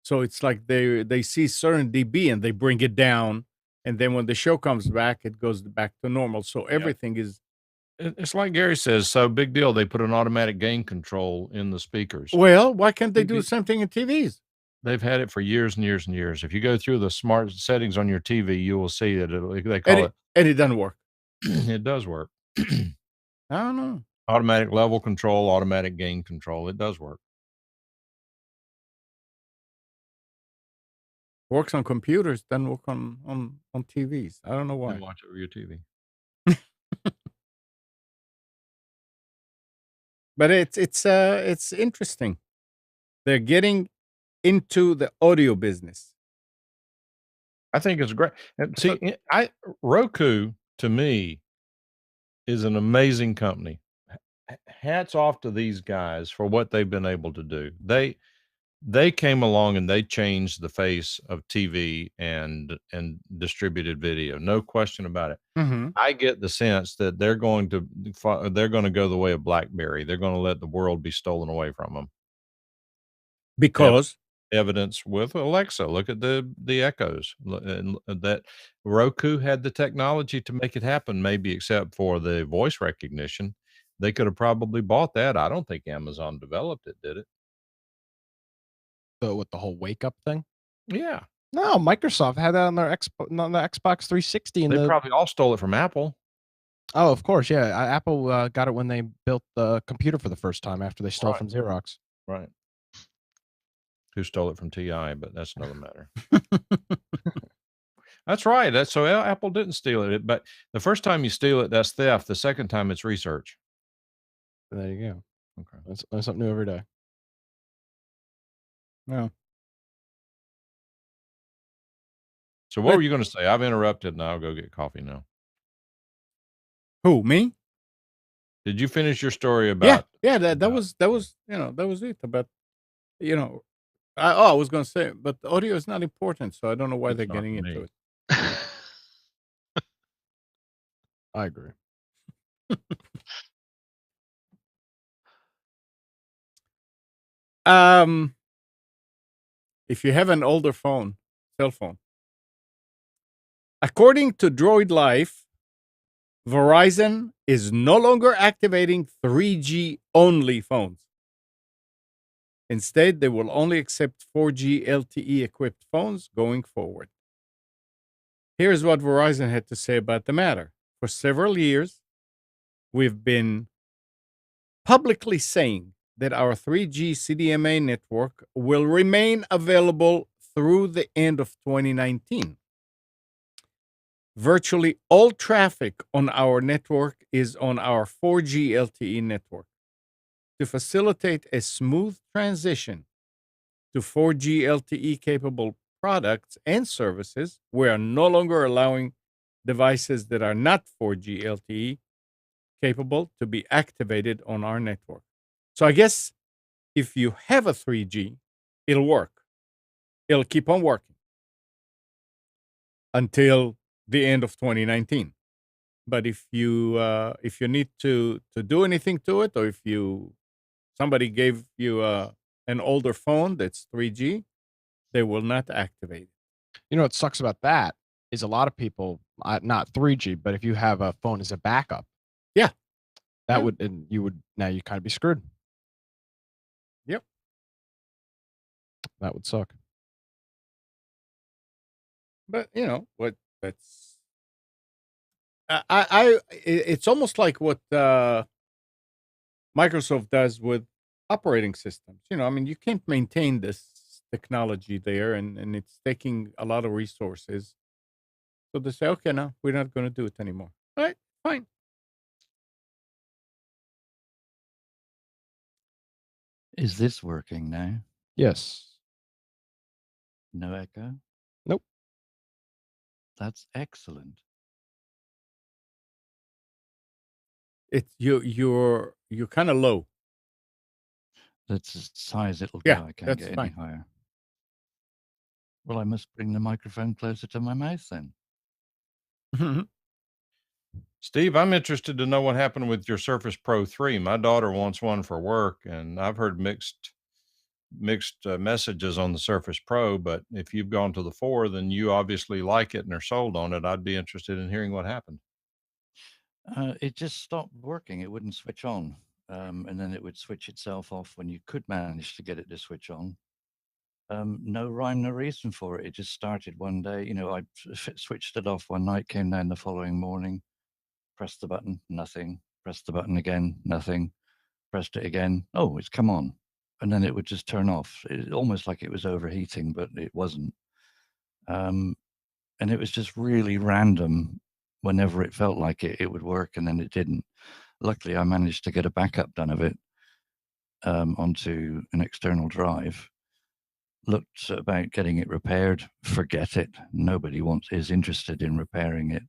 So it's like they see certain dB and they bring it down. And then when the show comes back, it goes back to normal. So everything is... It's like Gary says, so big deal. They put an automatic gain control in the speakers. Well, why can't they do the same thing in TVs? They've had it for years and years and years. If you go through the smart settings on your TV, you will see that they call it. And it doesn't work. It does work. I don't know. Automatic level control, automatic gain control. It does work. Works on computers, doesn't work on TVs. I don't know why. You watch it over your TV. But it's interesting. They're getting into the audio business. I think it's great. And see, Roku to me is an amazing company. Hats off to these guys for what they've been able to do. they came along and they changed the face of TV and distributed video. No question about it. Mm-hmm. I get the sense that they're going to go the way of BlackBerry. They're going to let the world be stolen away from them. Because Evidence with Alexa. Look at the echoes. And that Roku had the technology to make it happen, maybe except for the voice recognition. They could have probably bought that. I don't think Amazon developed it, did it? With the whole wake up thing? Yeah. No, Microsoft had that on their Xbox 360. They probably all stole it from Apple. Oh, of course, yeah. Apple got it when they built the computer for the first time after they stole from Xerox. Right. Who stole it from TI, but that's another matter. That's right. So Apple didn't steal it, but the first time you steal it, that's theft. The second time, it's research. There you go. Okay. Learn something new every day. Yeah. So what were you going to say? I've interrupted, and I'll go get coffee now. Who, me? Did you finish your story about? Yeah. That was that was it. About I was going to say, but the audio is not important, so I don't know why they're getting into it. I agree. If you have an older phone, cell phone, according to Droid Life, Verizon is no longer activating 3G only phones. Instead, they will only accept 4G LTE equipped phones going forward. Here's what Verizon had to say about the matter. For several years, we've been publicly saying that our 3G CDMA network will remain available through the end of 2019. Virtually all traffic on our network is on our 4G LTE network. To facilitate a smooth transition to 4G LTE capable products and services, we are no longer allowing devices that are not 4G LTE capable to be activated on our network. So I guess if you have a 3G, it'll work. It'll keep on working until the end of 2019. But if you need to do anything to it, or if somebody gave you an older phone that's 3G, they will not activate it. You know what sucks about that is a lot of people, not 3G, but if you have a phone as a backup, would now you kind of be screwed. Yep, that would suck. But that's it's almost like what Microsoft does with operating systems. I mean, you can't maintain this technology there, and it's taking a lot of resources. So they say, okay, no, we're not going to do it anymore. All right, fine. Is this working now? Yes. No echo? Nope. That's excellent. It's you're kind of low. That's as high as it'll Yeah, go. I can't that's get fine. any higher. Well, I must bring the microphone closer to my mouth then. Steve, I'm interested to know what happened with your Surface Pro 3. My daughter wants one for work, and I've heard mixed messages on the Surface Pro, but if you've gone to the 4, then you obviously like it and are sold on it. I'd be interested in hearing what happened. It just stopped working. It wouldn't switch on. And then it would switch itself off when you could manage to get it to switch on. No rhyme, no reason for it. It just started one day. I switched it off one night, came down the following morning, pressed the button, nothing. Pressed the button again, nothing. Pressed it again. Oh, it's come on. And then it would just turn off. Almost like it was overheating, but it wasn't. And it was just really random. Whenever it felt like it would work, and then it didn't. Luckily, I managed to get a backup done of it onto an external drive. Looked about getting it repaired. Forget it. Nobody is interested in repairing it.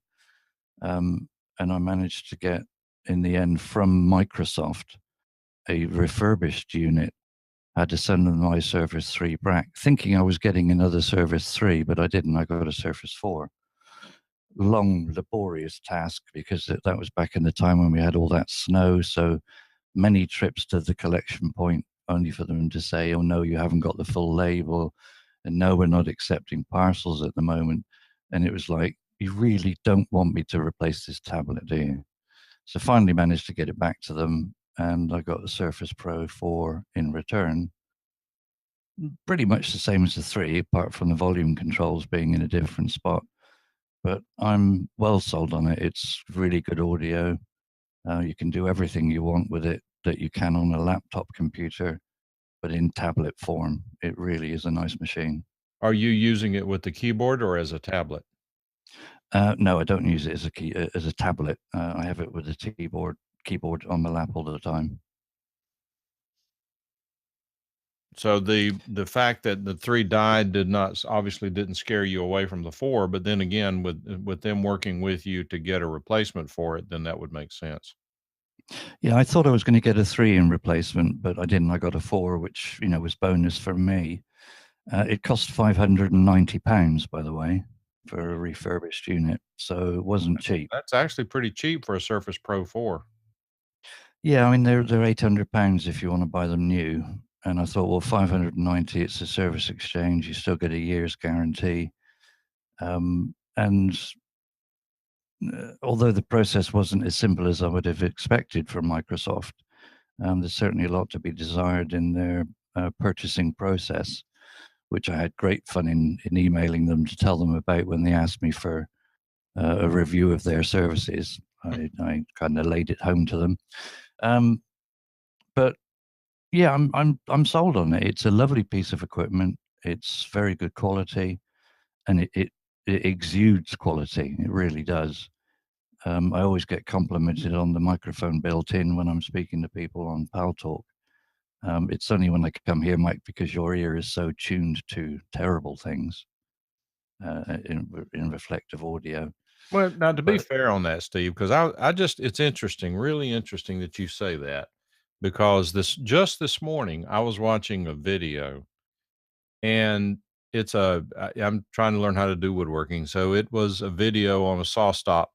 And I managed to get, in the end, from Microsoft, a refurbished unit I had to send them my Surface 3 back, thinking I was getting another Surface 3, but I didn't. I got a Surface 4. Long, laborious task, because that was back in the time when we had all that snow. So many trips to the collection point, only for them to say, "Oh no, you haven't got the full label," and "No, we're not accepting parcels at the moment." And it was like, you really don't want me to replace this tablet, do you? So finally managed to get it back to them, and I got the Surface Pro 4 in return. Pretty much the same as the 3, apart from the volume controls being in a different spot. But I'm well sold on it. It's really good audio. You can do everything you want with it that you can on a laptop computer, but in tablet form. It really is a nice machine. Are you using it with the keyboard or as a tablet? No, I don't use it as a tablet. I have it with a keyboard on my lap all the time. So the fact that the 3 died obviously didn't scare you away from the 4, but then again, with them working with you to get a replacement for it, then that would make sense. Yeah, I thought I was going to get a 3 in replacement, but I didn't. I got a 4, which was bonus for me. It cost £590, by the way, for a refurbished unit, so it wasn't cheap. That's actually pretty cheap for a Surface Pro 4. Yeah, I mean they're £800 if you want to buy them new. And I thought, well, 590, it's a service exchange. You still get a year's guarantee. And although the process wasn't as simple as I would have expected from Microsoft, there's certainly a lot to be desired in their purchasing process, which I had great fun in emailing them to tell them about when they asked me for a review of their services. I kind of laid it home to them. But yeah, I'm sold on it. It's a lovely piece of equipment. It's very good quality, and it exudes quality. It really does. I always get complimented on the microphone built in when I'm speaking to people on Pal Talk. It's only when I come here, Mike, because your ear is so tuned to terrible things in reflective audio. Well, now to be fair on that, Steve, because it's interesting, really interesting that you say that, because this morning I was watching a video, and I'm trying to learn how to do woodworking, so it was a video on a saw stop,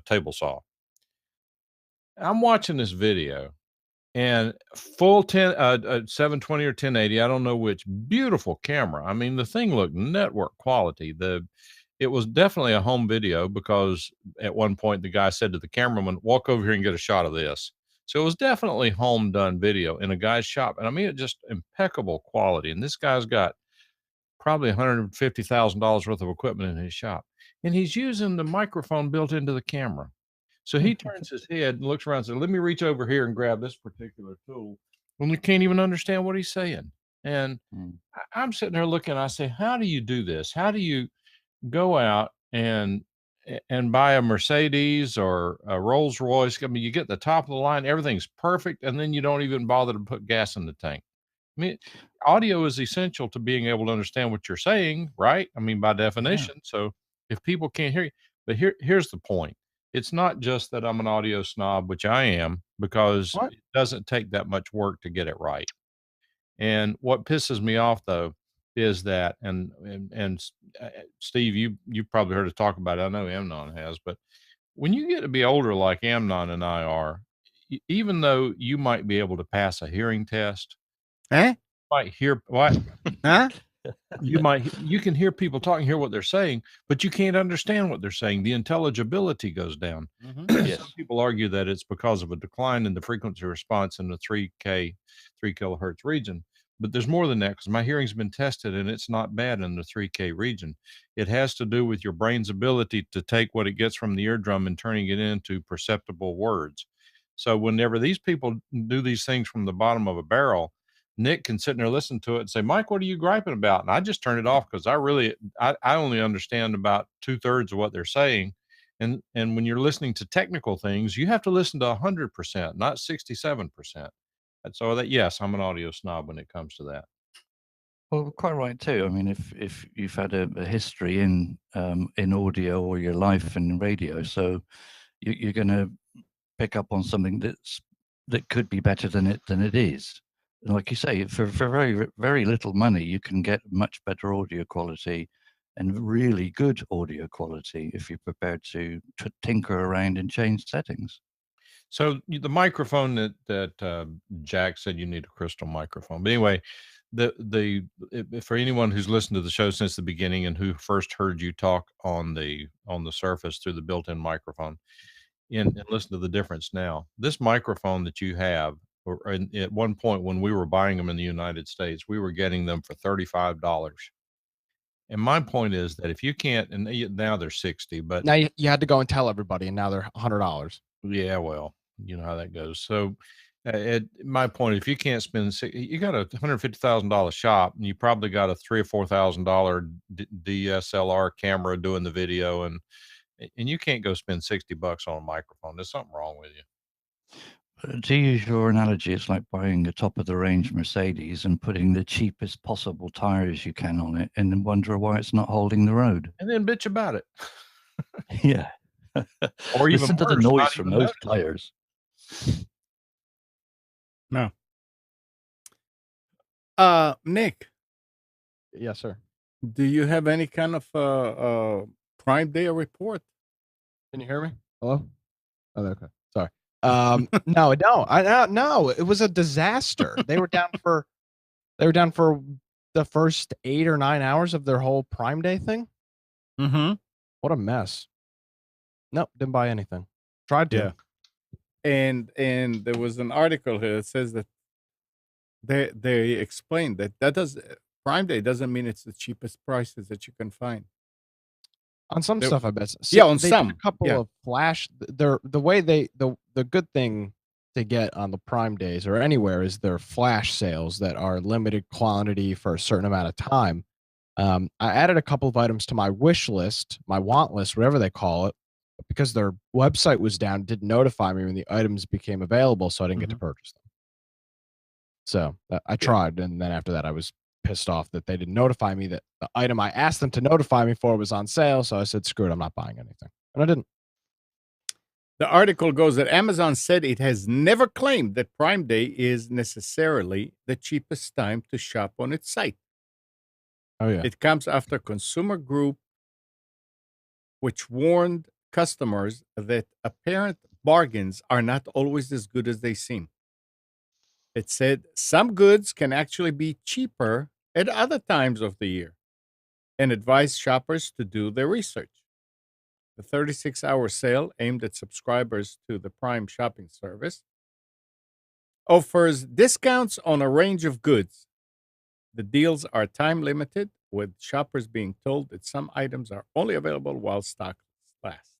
table saw. I'm watching this video, and full 720 or 1080, I don't know which, beautiful camera. I mean, the thing looked network quality. It was definitely a home video, because at one point the guy said to the cameraman, "Walk over here and get a shot of this." So it was definitely home done video in a guy's shop. And I mean, it just impeccable quality. And this guy's got probably $150,000 worth of equipment in his shop, and he's using the microphone built into the camera. So he turns his head and looks around and says, "Let me reach over here and grab this particular tool." When we can't even understand what he's saying. And I'm sitting there looking, I say, "How do you do this? How do you go out and buy a Mercedes or a Rolls Royce? I mean, you get the top of the line, everything's perfect, and then you don't even bother to put gas in the tank." I mean, audio is essential to being able to understand what you're saying, right? I mean, by definition. Yeah. So if people can't hear you, but here's the point. It's not just that I'm an audio snob, which I am, because it doesn't take that much work to get it right. And what pisses me off, though, is that, and Steve, you probably heard us talk about it. I know Amnon has, but when you get to be older, like Amnon and I are, even though you might be able to pass a hearing test, might hear what? Huh? You can hear people talking, hear what they're saying, but you can't understand what they're saying. The intelligibility goes down. Yes. Some people argue that it's because of a decline in the frequency response in the 3 kilohertz region. But there's more than that, because my hearing's been tested and it's not bad in the 3K region. It has to do with your brain's ability to take what it gets from the eardrum and turning it into perceptible words. So whenever these people do these things from the bottom of a barrel, Nick can sit there, listen to it, and say, "Mike, what are you griping about?" And I just turn it off, because I only understand about 2/3 of what they're saying. And when you're listening to technical things, you have to listen to 100%, not 67%. And so yes, I'm an audio snob when it comes to that. Well, quite right too. I mean, if you've had a history in audio all your life and in radio, so you're going to pick up on something that could be better than it is. like you say, for very, very little money, you can get much better audio quality and really good audio quality if you're prepared to tinker around and change settings. So the microphone that Jack said you need a crystal microphone. But anyway, for anyone who's listened to the show since the beginning and who first heard you talk on the Surface through the built-in microphone, and listen to the difference now. This microphone that you have, at one point when we were buying them in the United States, we were getting them for $35. And my point is that if you can't, and now they're 60, but now you had to go and tell everybody, and now they're $100. yeah, well, you know how that goes. So, at my point, if you can't spend, you got a $150,000 shop, and you probably got a $3,000 or $4,000 DSLR camera doing the video, and you can't go spend $60 on a microphone. There's something wrong with you. To use your analogy, it's like buying a top of the range Mercedes and putting the cheapest possible tires you can on it, and then wonder why it's not holding the road. And then bitch about it. Yeah. Or even listen to the worse, noise not from even those notice. tires. No. Nick, Yes, sir. do you have any kind of Prime Day report? Can you hear me? Hello? Oh, okay. Sorry. No, it was a disaster. They were down for the first 8 or 9 hours of their whole Prime Day thing. Mm-hmm. What a mess. Nope, didn't buy anything. Tried to. Yeah. And there was an article here that says that they explained that Prime Day doesn't mean it's the cheapest prices that you can find. On some stuff, I bet. Yeah, on they some. did a couple of flash. The way the good thing to get on the Prime Days or anywhere is their flash sales that are limited quantity for a certain amount of time. I added a couple of items to my wish list, my want list, whatever they call it, because their website was down. It didn't notify me when the items became available, so I didn't get to purchase them. So I tried, and then after that, I was pissed off that they didn't notify me that the item I asked them to notify me for was on sale. So I said, screw it, I'm not buying anything. And I didn't. The article goes that Amazon said it has never claimed that Prime Day is necessarily the cheapest time to shop on its site. Oh, yeah. It comes after a consumer group which warned customers that apparent bargains are not always as good as they seem. It said some goods can actually be cheaper at other times of the year and advised shoppers to do their research. The 36-hour sale aimed at subscribers to the Prime shopping service offers discounts on a range of goods. The deals are time limited, with shoppers being told that some items are only available while stocks last.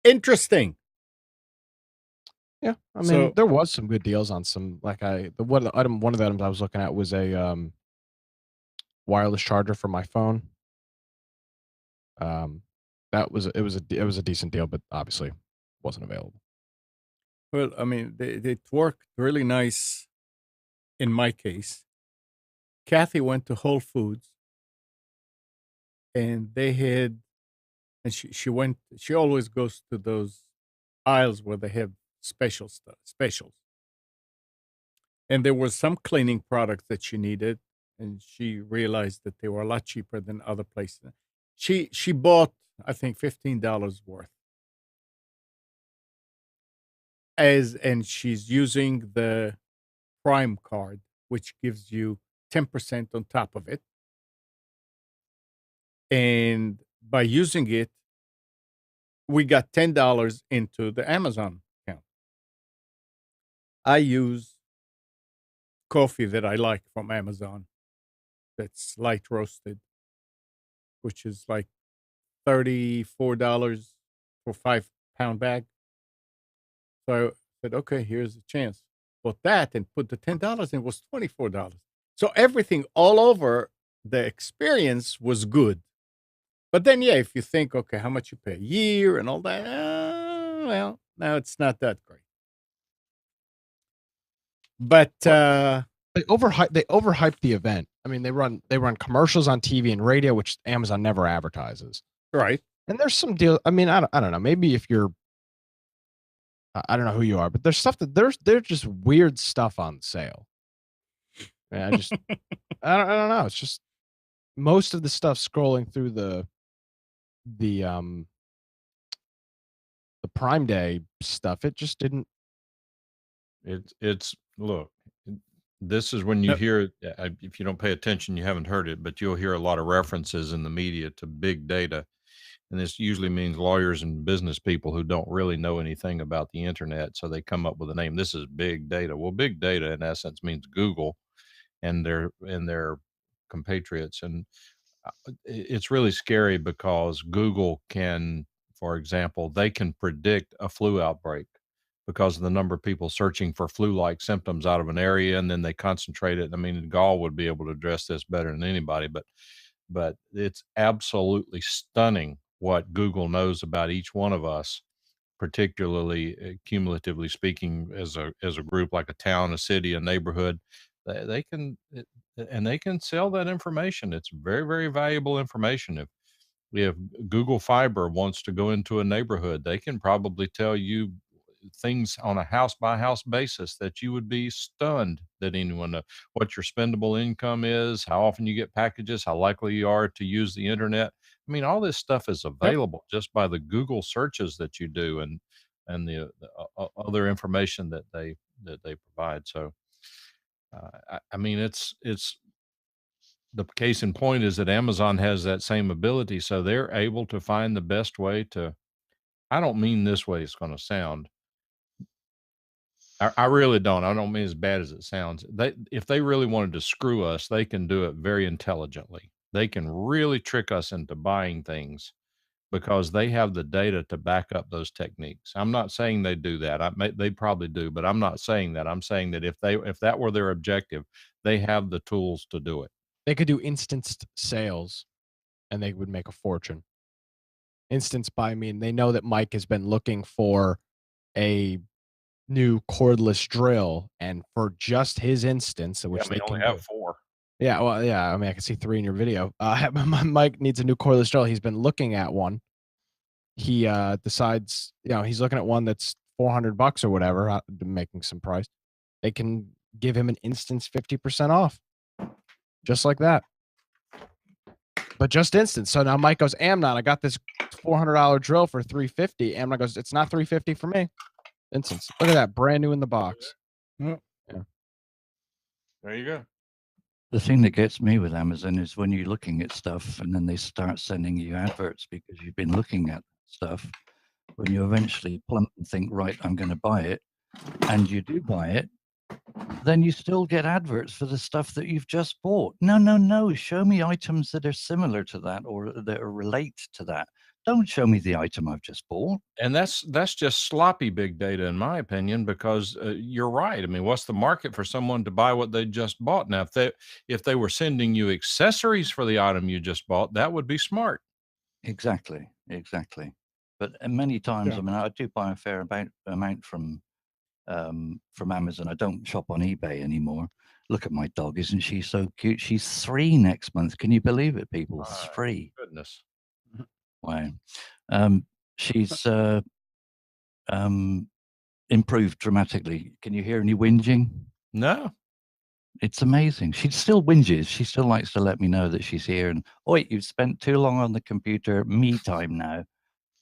Interesting. Yeah, I mean, there was some good deals on some. Like one of the items I was looking at was a wireless charger for my phone. It was a decent deal, but obviously wasn't available. Well, I mean, it worked really nice in my case. Kathy went to Whole Foods, and they had, and she always goes to those aisles where they have specials. And there were some cleaning products that she needed, and she realized that they were a lot cheaper than other places. She bought, I think, $15 worth. And she's using the Prime card, which gives you 10% on top of it. And by using it, we got $10 into the Amazon account. I use coffee that I like from Amazon that's light roasted, which is like $34 for a 5-pound bag. So I said, okay, here's a chance. Bought that and put the $10 in, was $24. So everything all over the experience was good. But then, yeah, if you think, okay, how much you pay a year and all that, well, now it's not that great. But they overhyped the event. I mean, they run commercials on TV and radio, which Amazon never advertises. Right. And there's some deal. I mean, I don't know. Maybe if you're, I don't know who you are, but there's stuff that there's just weird stuff on sale. And I just I don't know. It's just most of the stuff scrolling through the Prime Day stuff, it just didn't. It's look, this is when you hear, if you don't pay attention, you haven't heard it, but you'll hear a lot of references in the media to big data. And this usually means lawyers and business people who don't really know anything about the internet. So they come up with a name. This is big data. Well, big data in essence means Google and their compatriots. And it's really scary because Google can, for example, they can predict a flu outbreak because of the number of people searching for flu-like symptoms out of an area, and then they concentrate it. I mean, Gall would be able to address this better than anybody, but it's absolutely stunning what Google knows about each one of us, particularly cumulatively speaking, as a group, like a town, a city, a neighborhood. They can and they can sell that information. It's very, very valuable information. If Google Fiber wants to go into a neighborhood, they can probably tell you things on a house by house basis that you would be stunned that anyone what your spendable income is, how often you get packages, how likely you are to use the internet. I mean, all this stuff is available just by the Google searches that you do and the other information that they provide. So, I mean, it's the case in point is that Amazon has that same ability, so they're able to find the best way to. I don't mean this way it's going to sound. I really don't. I don't mean as bad as it sounds. If they really wanted to screw us, they can do it very intelligently. They can really trick us into buying things because they have the data to back up those techniques. I'm not saying they do that. They probably do, but I'm not saying that. I'm saying that if that were their objective, they have the tools to do it. They could do instanced sales and they would make a fortune. Instanced by, I mean, they know that Mike has been looking for a new cordless drill, and for just his instance, which they only have 4. Yeah, well, yeah. I mean, I can see 3 in your video. Mike needs a new cordless drill. He's been looking at one. He decides, he's looking at one that's $400 or whatever, making some price. They can give him an instance 50% off, just like that. But just instant. So now Mike goes, Amnon, I got this $400 drill for $350. Amnon goes, it's not $350 for me. Instance. Look at that, brand new in the box. Yeah. There you go. The thing that gets me with Amazon is when you're looking at stuff and then they start sending you adverts because you've been looking at stuff. When you eventually plump and think, right, I'm going to buy it, and you do buy it, then you still get adverts for the stuff that you've just bought. No. Show me items that are similar to that or that relate to that. Don't show me the item I've just bought. And that's just sloppy big data, in my opinion, because you're right. I mean, what's the market for someone to buy what they just bought? Now, if they were sending you accessories for the item you just bought, that would be smart. Exactly. But many times, I mean, I do buy a fair amount from Amazon. I don't shop on eBay anymore. Look at my dog. Isn't she so cute? She's 3 next month. Can you believe it, people? 3. Goodness. Wow. She's improved dramatically. Can you hear any whinging? No. It's amazing. She still whinges. She still likes to let me know that she's here. And, you've spent too long on the computer. Me time now.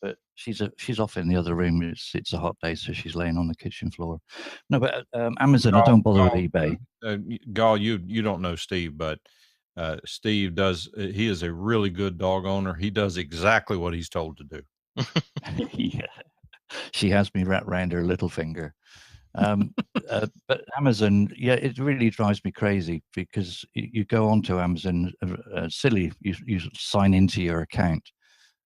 But she's off in the other room. It's a hot day, so she's laying on the kitchen floor. No, but Amazon, I don't bother with eBay. Gall, you don't know Steve, but Steve does. He is a really good dog owner. He does exactly what he's told to do. Yeah, she has me wrapped around her little finger. But Amazon, it really drives me crazy because you go onto Amazon, silly. You sign into your account.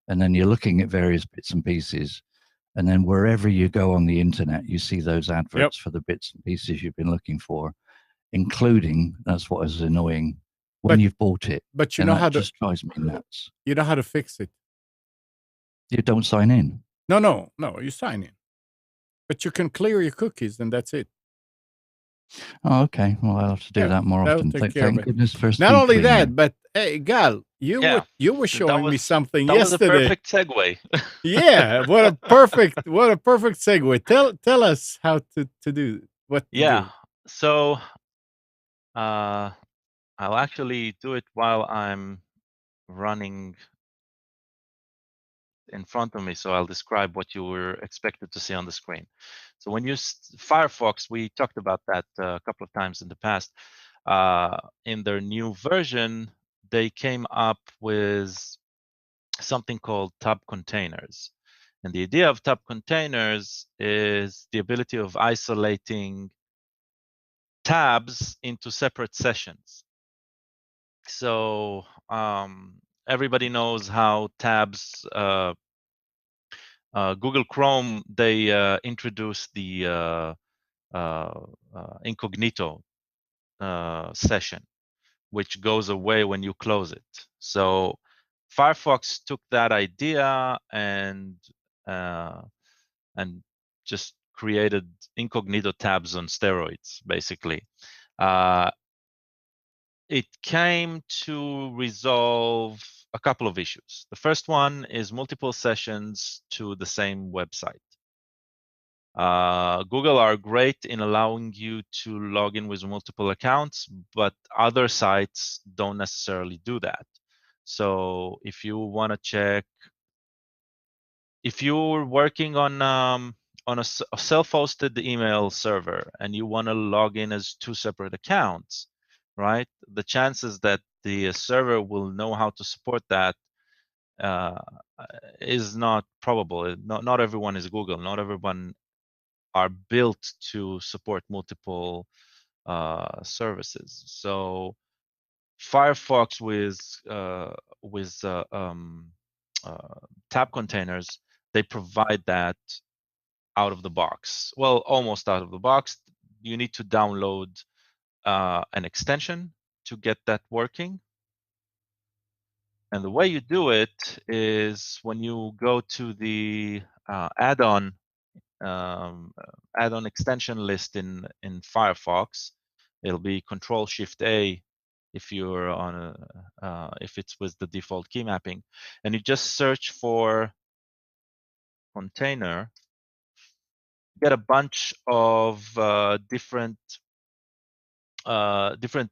And then you're looking at various bits and pieces. And then wherever you go on the internet, you see those adverts for the bits and pieces you've been looking for, including, that's what is annoying, when you've bought it. But you know how just drives me nuts. You know how to fix it. You don't sign in. No, you sign in. But you can clear your cookies and that's it. Oh, okay. Well, I'll have to do that more often. Thank goodness for not only that, but hey, Gal, Yeah, you were that showing me was something that was a yesterday. perfect segue. Yeah, what a perfect segue. Tell us how to do what to Yeah. do. So I'll actually do it while I'm running in front of me. So I'll describe what you were expected to see on the screen. So when you Firefox, we talked about that a couple of times in the past. In their new version, they came up with something called tab containers. And the idea of tab containers is the ability of isolating tabs into separate sessions. So everybody knows how tabs, Google Chrome, they introduced the incognito session, which goes away when you close it. So Firefox took that idea and just created incognito tabs on steroids, basically. It came to resolve a couple of issues. The first one is multiple sessions to the same website. Google are great in allowing you to log in with multiple accounts, but other sites don't necessarily do that. So if you want to check, if you're working on a self-hosted email server and you want to log in as two separate accounts, right? The chances that the server will know how to support that is not probable. Not everyone is Google. Not everyone are built to support multiple services. So Firefox with tab containers, they provide that out of the box. Well, almost out of the box. You need to download an extension to get that working. And the way you do it is when you go to the add-on extension list in Firefox, it'll be Control-Shift-A if you're on if it's with the default key mapping, and you just search for container. Get a bunch of different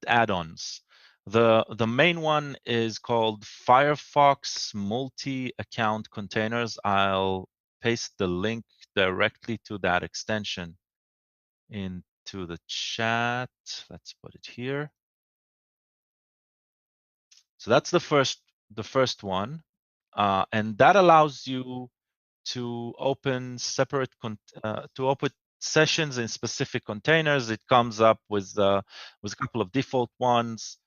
add-ons. The main one is called Firefox multi-account containers. I'll paste the link directly to that extension into the chat. Let's put it here. So that's the first one, and that allows you to open separate sessions in specific containers. It comes up with a couple of default ones,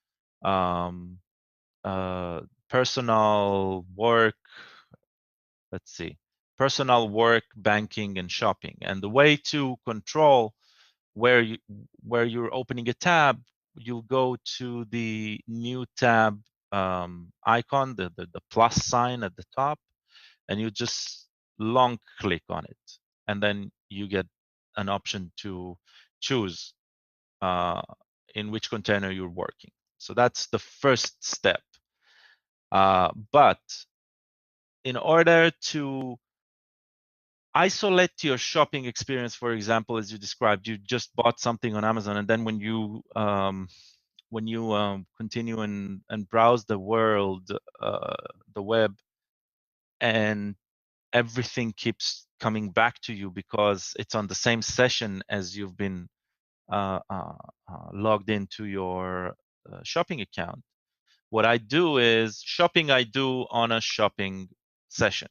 personal, work. Let's see, personal, work, banking, and shopping. And the way to control where you're opening a tab, you'll go to the new tab icon, the plus sign at the top, and you just long click on it, and then you get an option to choose in which container you're working. So that's the first step. But in order to isolate your shopping experience, for example, as you described, you just bought something on Amazon, and then when you continue and browse the world, the web, and everything keeps coming back to you because it's on the same session as you've been logged into your shopping account. What I do is shopping. I do on a shopping session,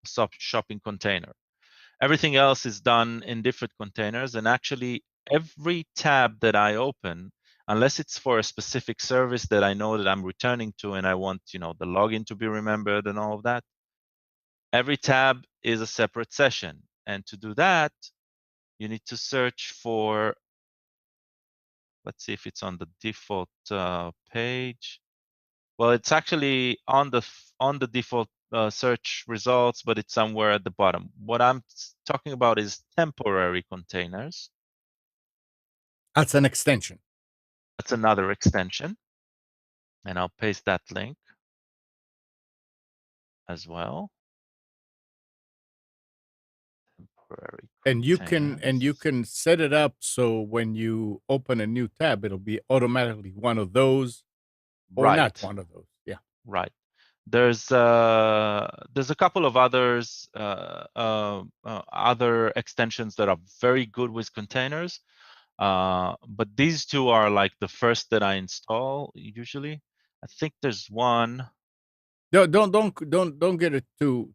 shopping container. Everything else is done in different containers, and actually every tab that I open, unless it's for a specific service that I know that I'm returning to and I want, the login to be remembered and all of that, every tab is a separate session. And to do that, you need to search for, let's see if it's on the default page. Well, it's actually on the default search results, but it's somewhere at the bottom. What I'm talking about is temporary containers. That's an extension. That's another extension, and I'll paste that link. as well. Temporary And you containers. can set it up so when you open a new tab, it'll be automatically one of those or not Right, one of those. Yeah. right. There's a couple of others, other extensions that are very good with containers, but these two are like the first that I install usually. I think there's one. Don't get it too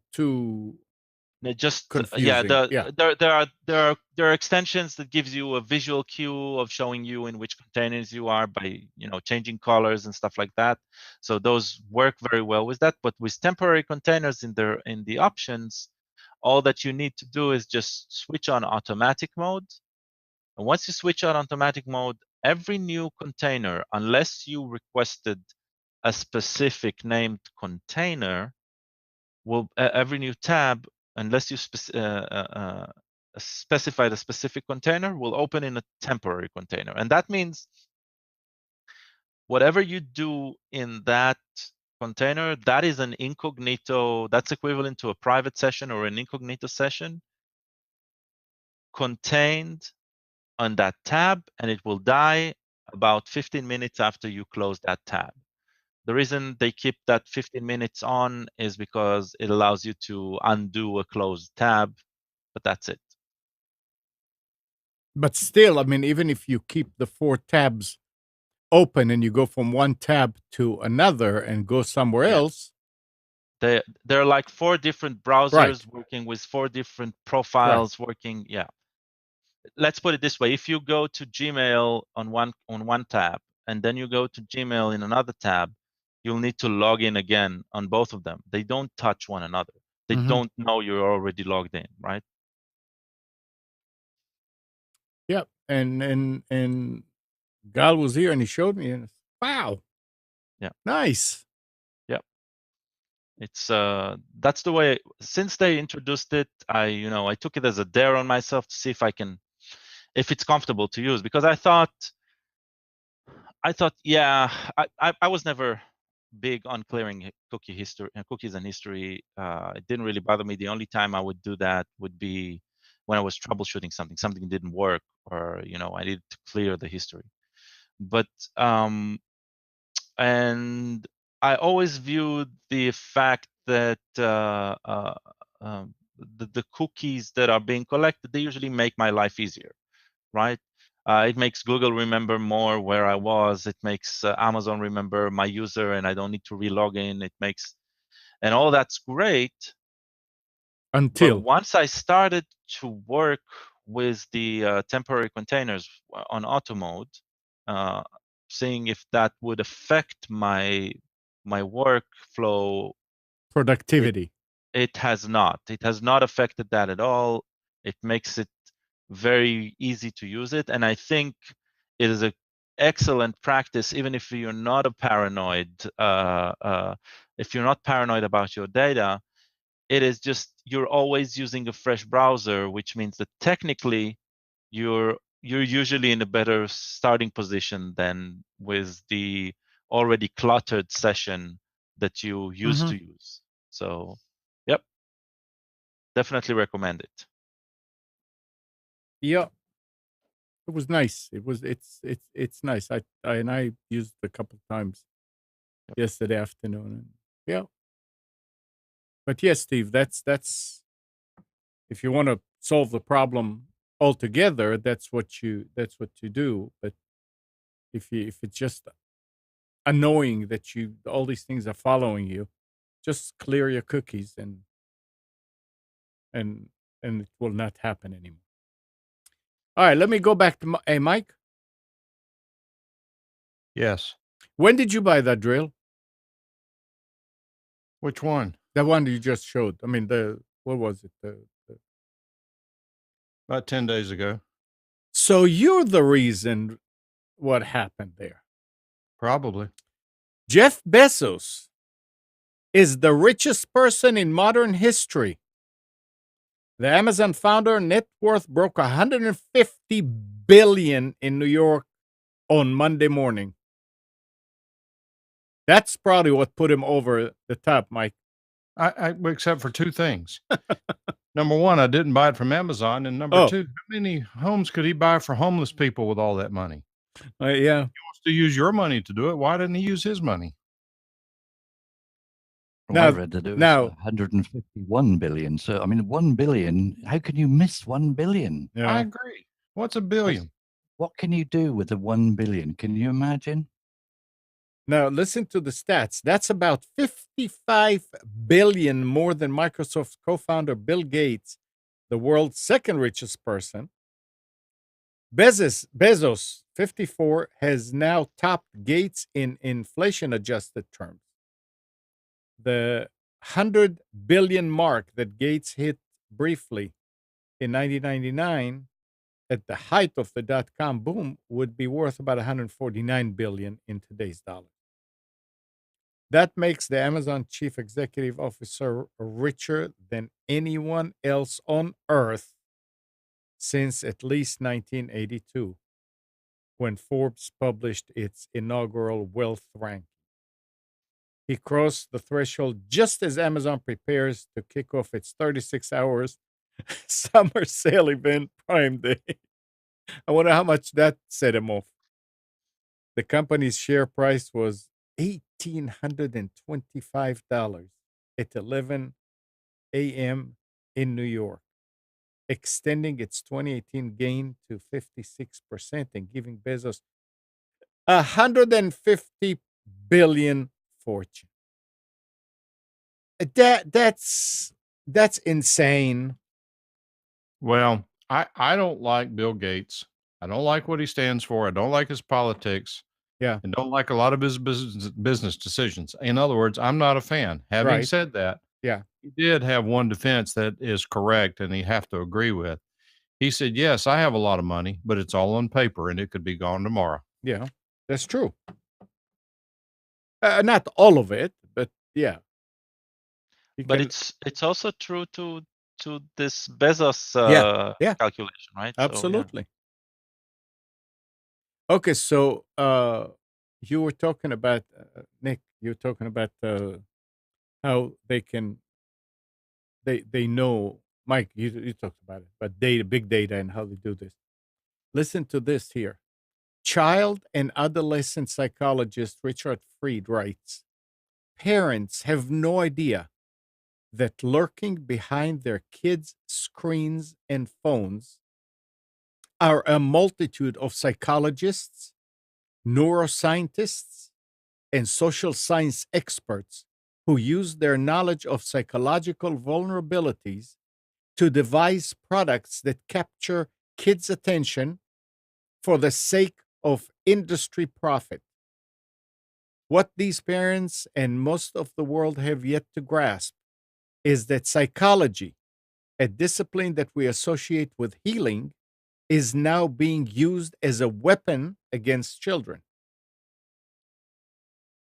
Just yeah, confusing. Yeah. there are extensions that gives you a visual cue of showing you in which containers you are by changing colors and stuff like that. So those work very well with that. But with temporary containers in the options, all that you need to do is just switch on automatic mode. And once you switch on automatic mode, every new container, unless you requested a specific named container, will every new tab, unless you specify the specific container, will open in a temporary container. And that means whatever you do in that container, that is an incognito, that's equivalent to a private session or an incognito session contained on that tab, and it will die about 15 minutes after you close that tab. The reason they keep that 15 minutes on is because it allows you to undo a closed tab, but that's it. But still, I mean, even if you keep the 4 tabs open and you go from one tab to another and go somewhere else. There are like 4 different browsers working with 4 different profiles working. Yeah. Let's put it this way. If you go to Gmail on one tab and then you go to Gmail in another tab, you'll need to log in again on both of them. They don't touch one another. They don't know you're already logged in, right? Yep. And Gal was here and he showed me and wow. Yeah. Nice. Yep. It's that's the way. Since they introduced it, I took it as a dare on myself to see if it's comfortable to use, because I thought yeah, I was never big on clearing cookies and history. It didn't really bother me. The only time I would do that would be when I was troubleshooting something didn't work, or I needed to clear the history. But and I always viewed the fact that the cookies that are being collected, they usually make my life easier, right? It makes Google remember more where I was. It makes Amazon remember my user, and I don't need to relog in. And all that's great. But once I started to work with the temporary containers on auto mode, seeing if that would affect my workflow productivity, it has not. It has not affected that at all. It makes it very easy to use it, and I think it is an excellent practice, even if you're not a paranoid. If you're not paranoid about your data, it is just you're always using a fresh browser, which means that technically you're usually in a better starting position than with the already cluttered session that you used to use. So, yep, definitely recommend it. Yeah, it was nice. It's nice. I used it a couple times yesterday afternoon. Yeah. But yes, Steve, that's if you want to solve the problem altogether, that's what you do. But if it's just annoying that all these things are following you, just clear your cookies and it will not happen anymore. All right, let me go back to hey, Mike. Yes. When did you buy that drill? Which one? The one you just showed. I mean, what was it? About 10 days ago. So you're the reason what happened there. Probably. Jeff Bezos is the richest person in modern history. The Amazon founder net worth broke 150 billion in New York on Monday morning. That's probably what put him over the top, Mike. except for two things. Number one, I didn't buy it from Amazon, and number Oh, two, how many homes could he buy for homeless people with all that money? yeah. He wants to use your money to do it. Why didn't he use his money? Well, I Now, read that it was now, 151 billion. So, I mean, 1 billion, how can you miss 1 billion? I yeah. agree. What's a billion? What can you do with the 1 billion? Can you imagine? Now, listen to the stats. That's about 55 billion more than Microsoft's co-founder Bill Gates, the world's second richest person. Bezos, 54, has now topped Gates in inflation-adjusted terms. The 100 billion mark that Gates hit briefly in 1999 at the height of the dot-com boom would be worth about 149 billion in today's dollars. That makes the Amazon chief executive officer richer than anyone else on earth since at least 1982, when Forbes published its inaugural wealth ranking. He crossed the threshold just as Amazon prepares to kick off its 36 hours summer sale event, Prime Day. I wonder how much that set him off. The company's share price was $1,825 at 11 a.m. in New York, extending its 2018 gain to 56% and giving Bezos a 150 billion fortune. That's insane. Well, I don't like Bill Gates. I don't like what he stands for. I don't like his politics. Yeah. And don't like a lot of his business decisions. In other words, I'm not a fan. Having Right. said that, Yeah. he did have one defense that is correct and you have to agree with. He said, "Yes, I have a lot of money, but it's all on paper and it could be gone tomorrow." Yeah, that's true. Not all of it, but yeah. But it's also true to this Bezos yeah, calculation, right? absolutely. Okay, so you were talking about Nick. You were talking about how they know. Mike, you talked about it, but data, big data, and how they do this. Listen to this here. Child and adolescent psychologist Richard Fried writes, parents have no idea that lurking behind their kids' screens and phones are a multitude of psychologists, neuroscientists, and social science experts who use their knowledge of psychological vulnerabilities to devise products that capture kids' attention for the sake of industry profit. What these parents and most of the world have yet to grasp is that psychology, a discipline that we associate with healing, is now being used as a weapon against children.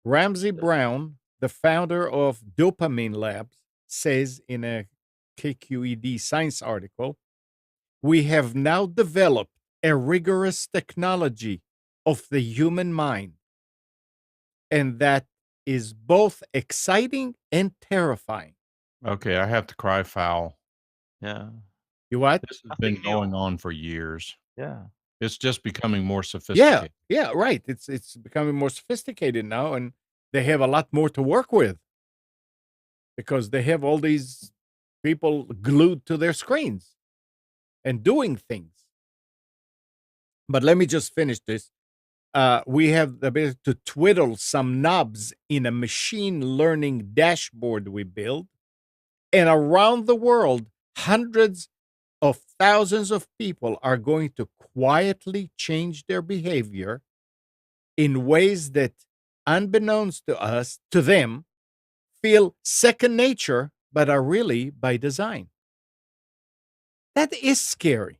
Ramsey Brown, the founder of Dopamine Labs, says in a KQED Science article, we have now developed a rigorous technology of the human mind, and that is both exciting and terrifying. Okay, I have to cry foul. Yeah. You what? This has been going on for years. Yeah. It's just becoming more sophisticated. Yeah, right. It's becoming more sophisticated now, and they have a lot more to work with because they have all these people glued to their screens and doing things. But let me just finish this. We have the ability to twiddle some knobs in a machine learning dashboard we build, and around the world, hundreds of thousands of people are going to quietly change their behavior in ways that, unbeknownst to us, to them, feel second nature, but are really by design. That is scary.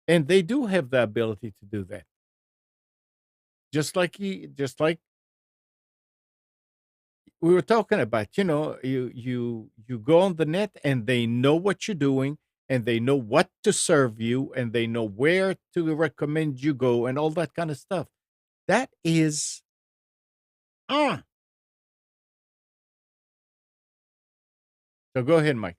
And they do have the ability to do that. Just like we were talking about, you go on the net and they know what you're doing and they know what to serve you and they know where to recommend you go and all that kind of stuff. That is So go ahead, Mike.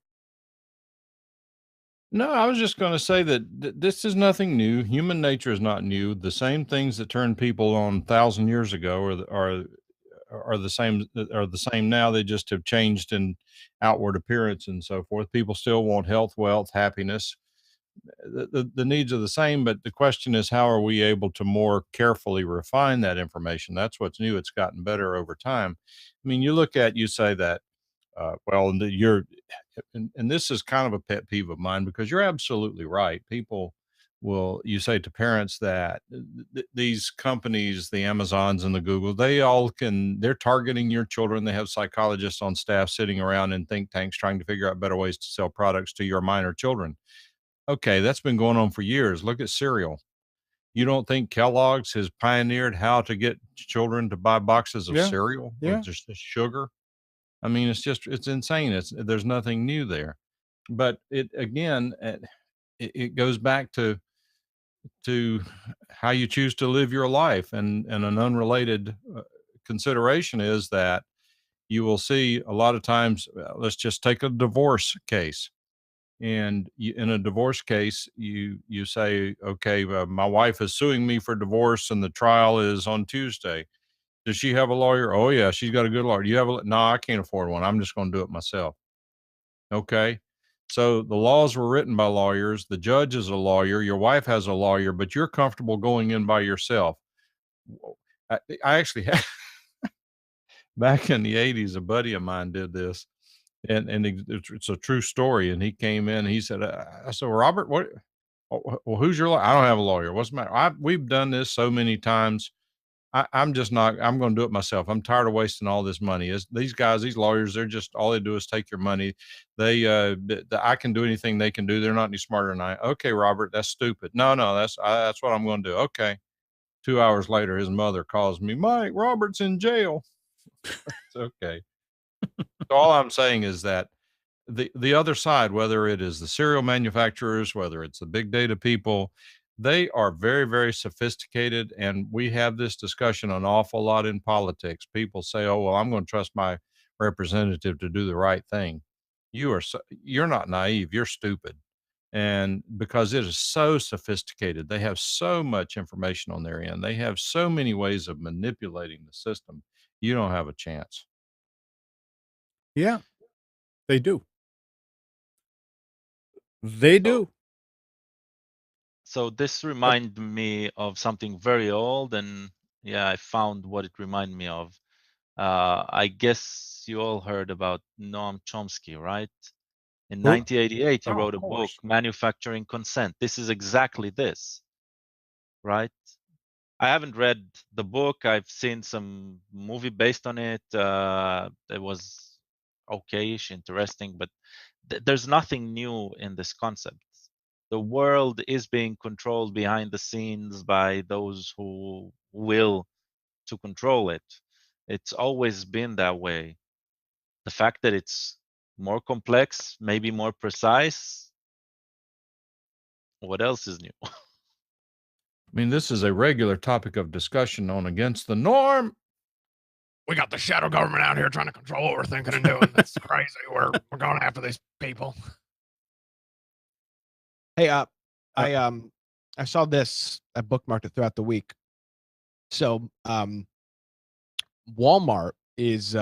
No, I was just going to say that this is nothing new. Human nature is not new. The same things that turned people on 1,000 years ago are the same now. They just have changed in outward appearance and so forth. People still want health, wealth, happiness. The needs are the same, but the question is, how are we able to more carefully refine that information? That's what's new. It's gotten better over time. I mean, you say that, well, and this is kind of a pet peeve of mine, because you're absolutely right. You say to parents that these companies, the Amazons and the Google, they're targeting your children. They have psychologists on staff sitting around in think tanks trying to figure out better ways to sell products to your minor children. Okay, that's been going on for years. Look at cereal. You don't think Kellogg's has pioneered how to get children to buy boxes of cereal with just sugar? I mean, it's insane. There's nothing new there. But it goes back to how you choose to live your life. And an unrelated consideration is that you will see a lot of times, let's just take a divorce case. And in a divorce case, you say, okay, my wife is suing me for divorce and the trial is on Tuesday. Does she have a lawyer? Oh yeah, she's got a good lawyer. Do you have no, I can't afford one. I'm just going to do it myself. Okay. So the laws were written by lawyers. The judge is a lawyer. Your wife has a lawyer, but you're comfortable going in by yourself. I actually had back in the 80s, a buddy of mine did this, and it's a true story. And he came in, and he said, I said, Robert, what? Well, who's your lawyer? I don't have a lawyer. What's the matter? We've done this so many times. I'm just not, I'm going to do it myself. I'm tired of wasting all this money. These guys, these lawyers, they're just, all they do is take your money. I can do anything they can do. They're not any smarter than I. Okay, Robert, that's stupid. No, that's what I'm going to do. Okay. 2 hours later, his mother calls me, Mike, Robert's in jail. It's okay. So all I'm saying is that the other side, whether it is the cereal manufacturers, whether it's the big data people, they are very, very sophisticated. And we have this discussion an awful lot in politics. People say, oh, well, I'm going to trust my representative to do the right thing. You're not naive, you're stupid. And because it is so sophisticated, they have so much information on their end, they have so many ways of manipulating the system, you don't have a chance. Yeah, they do. They do. So this reminded me of something very old, and yeah, I found what it reminded me of. I guess you all heard about Noam Chomsky, right? In 1988, he wrote a book, Manufacturing Consent. This is exactly this, right? I haven't read the book. I've seen some movie based on it. It was okayish, interesting, but there's nothing new in this concept. The world is being controlled behind the scenes by those who will to control it. It's always been that way. The fact that it's more complex, maybe more precise, what else is new? I mean, this is a regular topic of discussion on Against the Norm. We got the shadow government out here trying to control what we're thinking and doing. That's crazy. We're going after these people. Hey, I saw this. I bookmarked it throughout the week. So, Walmart is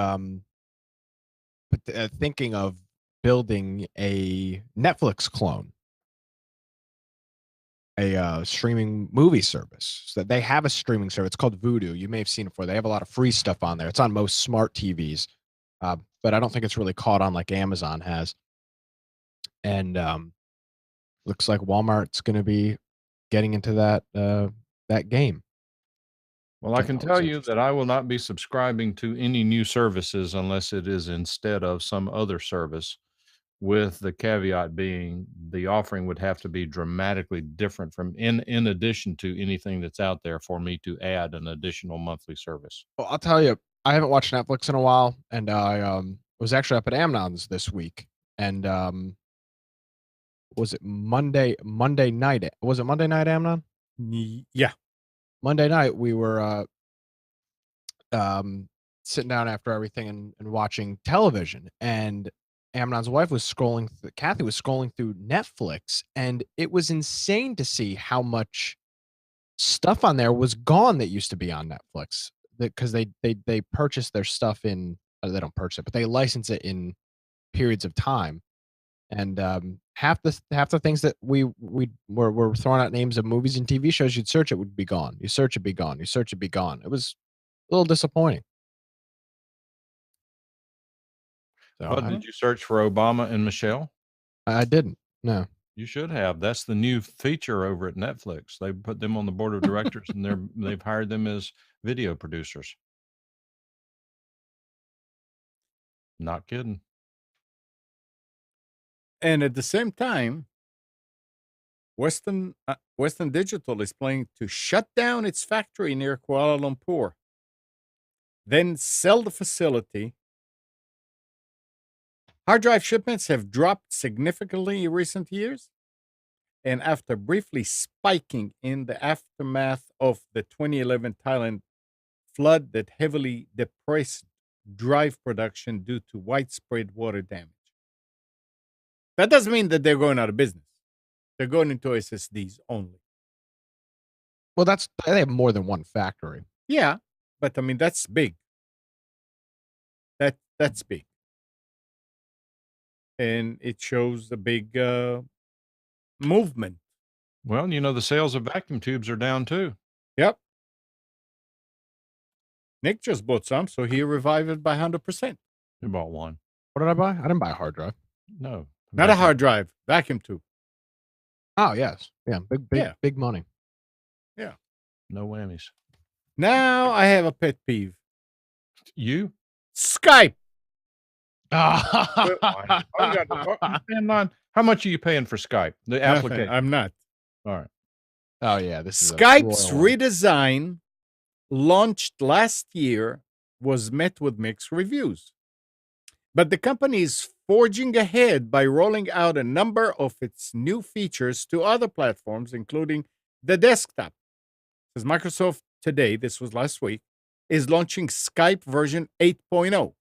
thinking of building a Netflix clone, a streaming movie service. So they have a streaming service. It's called Vudu. You may have seen it before. They have a lot of free stuff on there. It's on most smart TVs, but I don't think it's really caught on like Amazon has. And looks like Walmart's going to be getting into that game. Well, I can tell you that I will not be subscribing to any new services unless it is instead of some other service, with the caveat being the offering would have to be dramatically different from in addition to anything that's out there for me to add an additional monthly service. Well, I'll tell you, I haven't watched Netflix in a while, and I was actually up at Amnon's this week, and was it Monday night? Was it Monday night, Amnon? Yeah. Monday night, we were sitting down after everything and watching television, and Amnon's wife was scrolling. Kathy was scrolling through Netflix, and it was insane to see how much stuff on there was gone that used to be on Netflix. Because they purchase their stuff in. They don't purchase it, but they license it in periods of time. And half the things that we were throwing out names of movies and TV shows, you'd search, it would be gone. You search, it be gone. You search, it be gone. It was a little disappointing. So, but did you search for Obama and Michelle? I didn't. No. You should have. That's the new feature over at Netflix. They put them on the board of directors, and they've hired them as video producers. Not kidding. And at the same time, Western Digital is planning to shut down its factory near Kuala Lumpur, then sell the facility. Hard drive shipments have dropped significantly in recent years, and after briefly spiking in the aftermath of the 2011 Thailand flood that heavily depressed drive production due to widespread water damage. That doesn't mean that they're going out of business. They're going into SSDs only. Well, they have more than one factory. Yeah, but I mean that's big. That's big, and it shows a big movement. Well, the sales of vacuum tubes are down too. Yep. Nick just bought some, so he revived it by 100%. He bought one. What did I buy? I didn't buy a hard drive. No, not a hard drive, vacuum tube. Oh yes, yeah, big money. Yeah, no whammies. Now I have a pet peeve. You? Skype. How much are you paying for Skype? The application. I'm not. All right. Oh yeah, this is Skype's redesign, launched last year, was met with mixed reviews. But the company is forging ahead by rolling out a number of its new features to other platforms, including the desktop. As Microsoft today, this was last week, is launching Skype version 8.0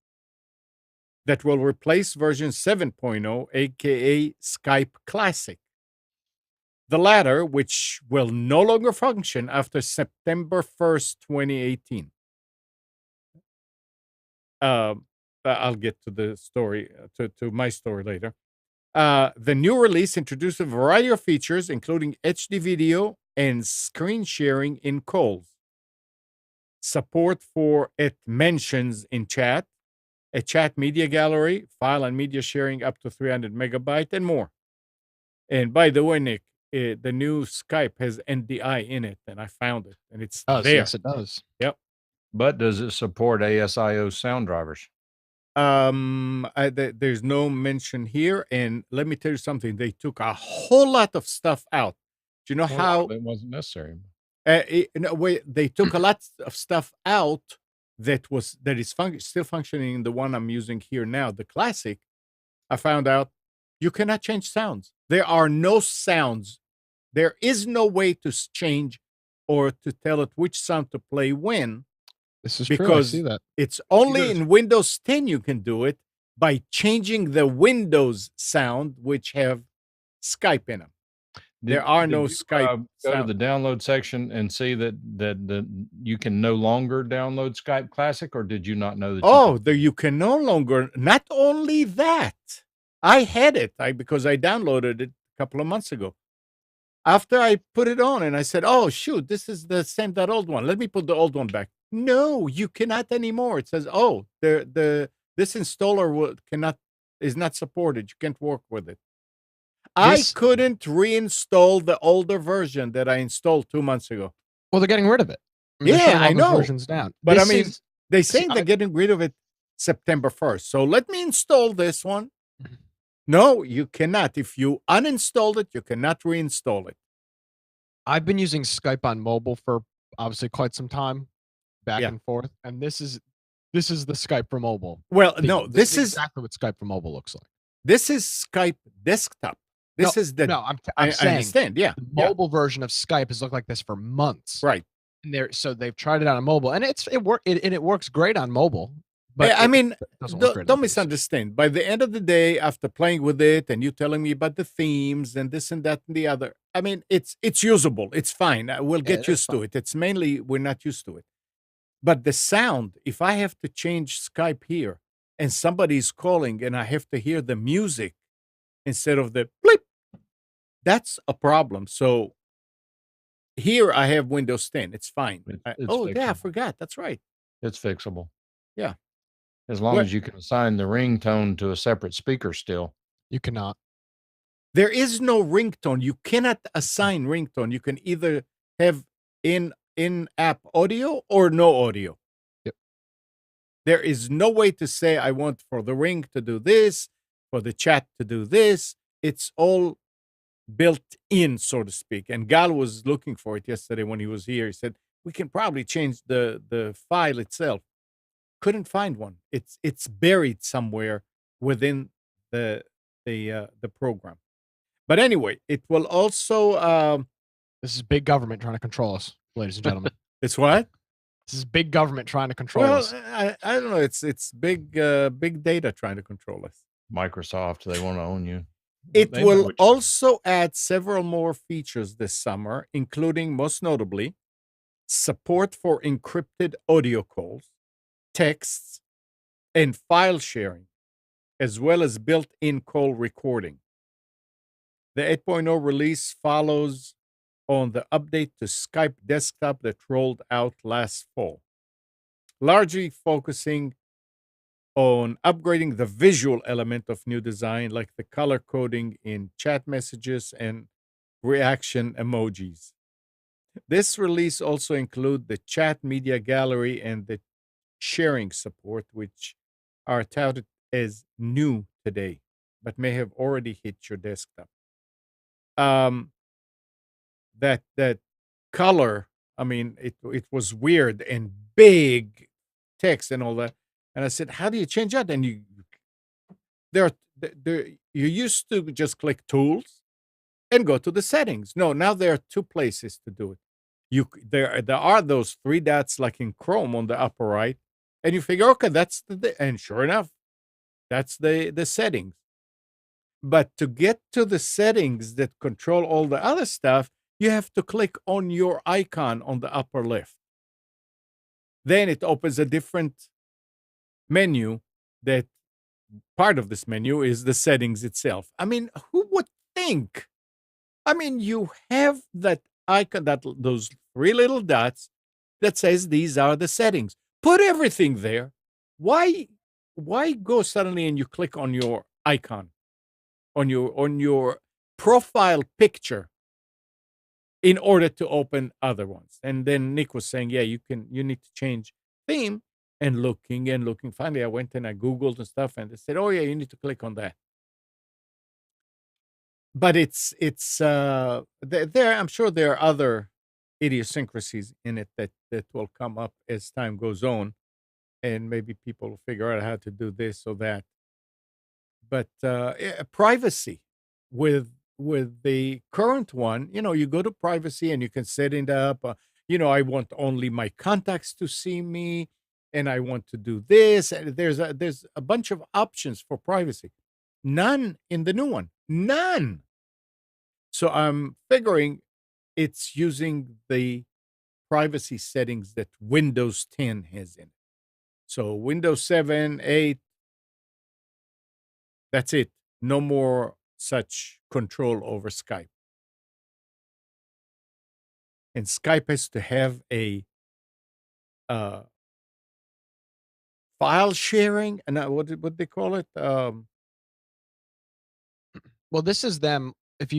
that will replace version 7.0, aka Skype Classic. The latter, which will no longer function after September 1st, 2018. I'll get to the story, to my story later. The new release introduced a variety of features, including HD video and screen sharing in calls, support for it mentions in chat, a chat media gallery, file and media sharing up to 300 megabyte, and more. And by the way, Nick, the new Skype has NDI in it, and I found it, and it's there. Yes, it does. Yep. But does it support ASIO sound drivers? There's no mention here, and let me tell you something. They took a whole lot of stuff out. Do you know how it wasn't necessary? They took a lot of stuff out that is still functioning in the one I'm using here now, the Classic. I found out you cannot change sounds. There are no sounds. There is no way to change or to tell it which sound to play when. This is because true. I see that. It's only in Windows 10 you can do it by changing the Windows sound, which have Skype in them. There are no Skype. Go to the download section and see that you can no longer download Skype Classic, or did you not know that? You can no longer. Not only that, I had it because I downloaded it a couple of months ago. After I put it on and I said, "Oh shoot, this is the same that old one. Let me put the old one back." No, you cannot anymore. It says, "Oh, this installer is not supported. You can't work with it." I couldn't reinstall the older version that I installed 2 months ago. Well, they're getting rid of it. I know. Versions down. But they say they're getting rid of it September 1st. So let me install this one. No, you cannot. If you uninstalled it, you cannot reinstall it. I've been using Skype on mobile for obviously quite some time, back and forth, and this is the Skype for mobile. Well, no, this is exactly what Skype for mobile looks like. This is Skype desktop. I'm saying, I understand. Yeah, the mobile version of Skype has looked like this for months, right? And so they've tried it out on mobile, and it works great on mobile. but I mean, it doesn't look great on don't the PC. misunderstand. By the end of the day, after playing with it and you telling me about the themes and this and that and the other, I mean, it's usable. It's fine. We'll Yeah, get that's used to fine. it. It's mainly we're not used to it. But the sound, if I have to change Skype here and somebody's calling and I have to hear the music instead of the blip, that's a problem. So here I have Windows 10. It's fine. It's Oh, yeah, I fixable. forgot. That's right. It's fixable. Yeah. As long Well, as you can assign the ringtone to a separate speaker still. You cannot. there is no ringtone. You cannot assign ringtone. You can either have in-app audio or no audio. Yep. There is no way to say I want for the ring to do this, for the chat to do this. It's all built in, so to speak. And Gal was looking for it yesterday when he was here. He said we can probably change the file itself. Couldn't find one. It's buried somewhere within the program. But anyway, it will also. This is big government trying to control us, ladies and gentlemen. It's what? This is big government trying to control Well, us. I don't know. It's big data trying to control us. Microsoft, they want to own you. It They know will what you- also add several more features this summer, including, most notably, support for encrypted audio calls, texts, and file sharing, as well as built-in call recording. The 8.0 release follows on the update to Skype Desktop that rolled out last fall, largely focusing on upgrading the visual element of new design, like the color coding in chat messages and reaction emojis. This release also includes the chat media gallery and the sharing support, which are touted as new today, but may have already hit your desktop. That color, I mean, it was weird and big text and all that. And I said, how do you change that? And there you used to just click tools and go to the settings. No, now there are two places to do it. There are those three dots like in Chrome on the upper right, and you figure, okay, that's and sure enough, that's the settings. But to get to the settings that control all the other stuff, you have to click on your icon on the upper left. Then it opens a different menu. That part of this menu is the settings itself. I mean, who would think? I mean, you have that icon, those three little dots that says these are the settings. Put everything there. Why go suddenly and you click on your icon, on your profile picture, in order to open other ones? And then Nick was saying, yeah, you need to change theme, and looking. Finally, I went and I Googled and stuff, and they said, oh yeah, you need to click on that. But it's there. I'm sure there are other idiosyncrasies in it that will come up as time goes on, and maybe people will figure out how to do this or that. But privacy with the current one, you go to privacy and you can set it up. I want only my contacts to see me, and I want to do this. And there's a bunch of options for privacy. None in the new one. None. So I'm figuring it's using the privacy settings that Windows 10 has in it. So Windows 7, 8, that's it. No more such control over Skype. And Skype has to have a file sharing, and what they call it? Well, this is them. If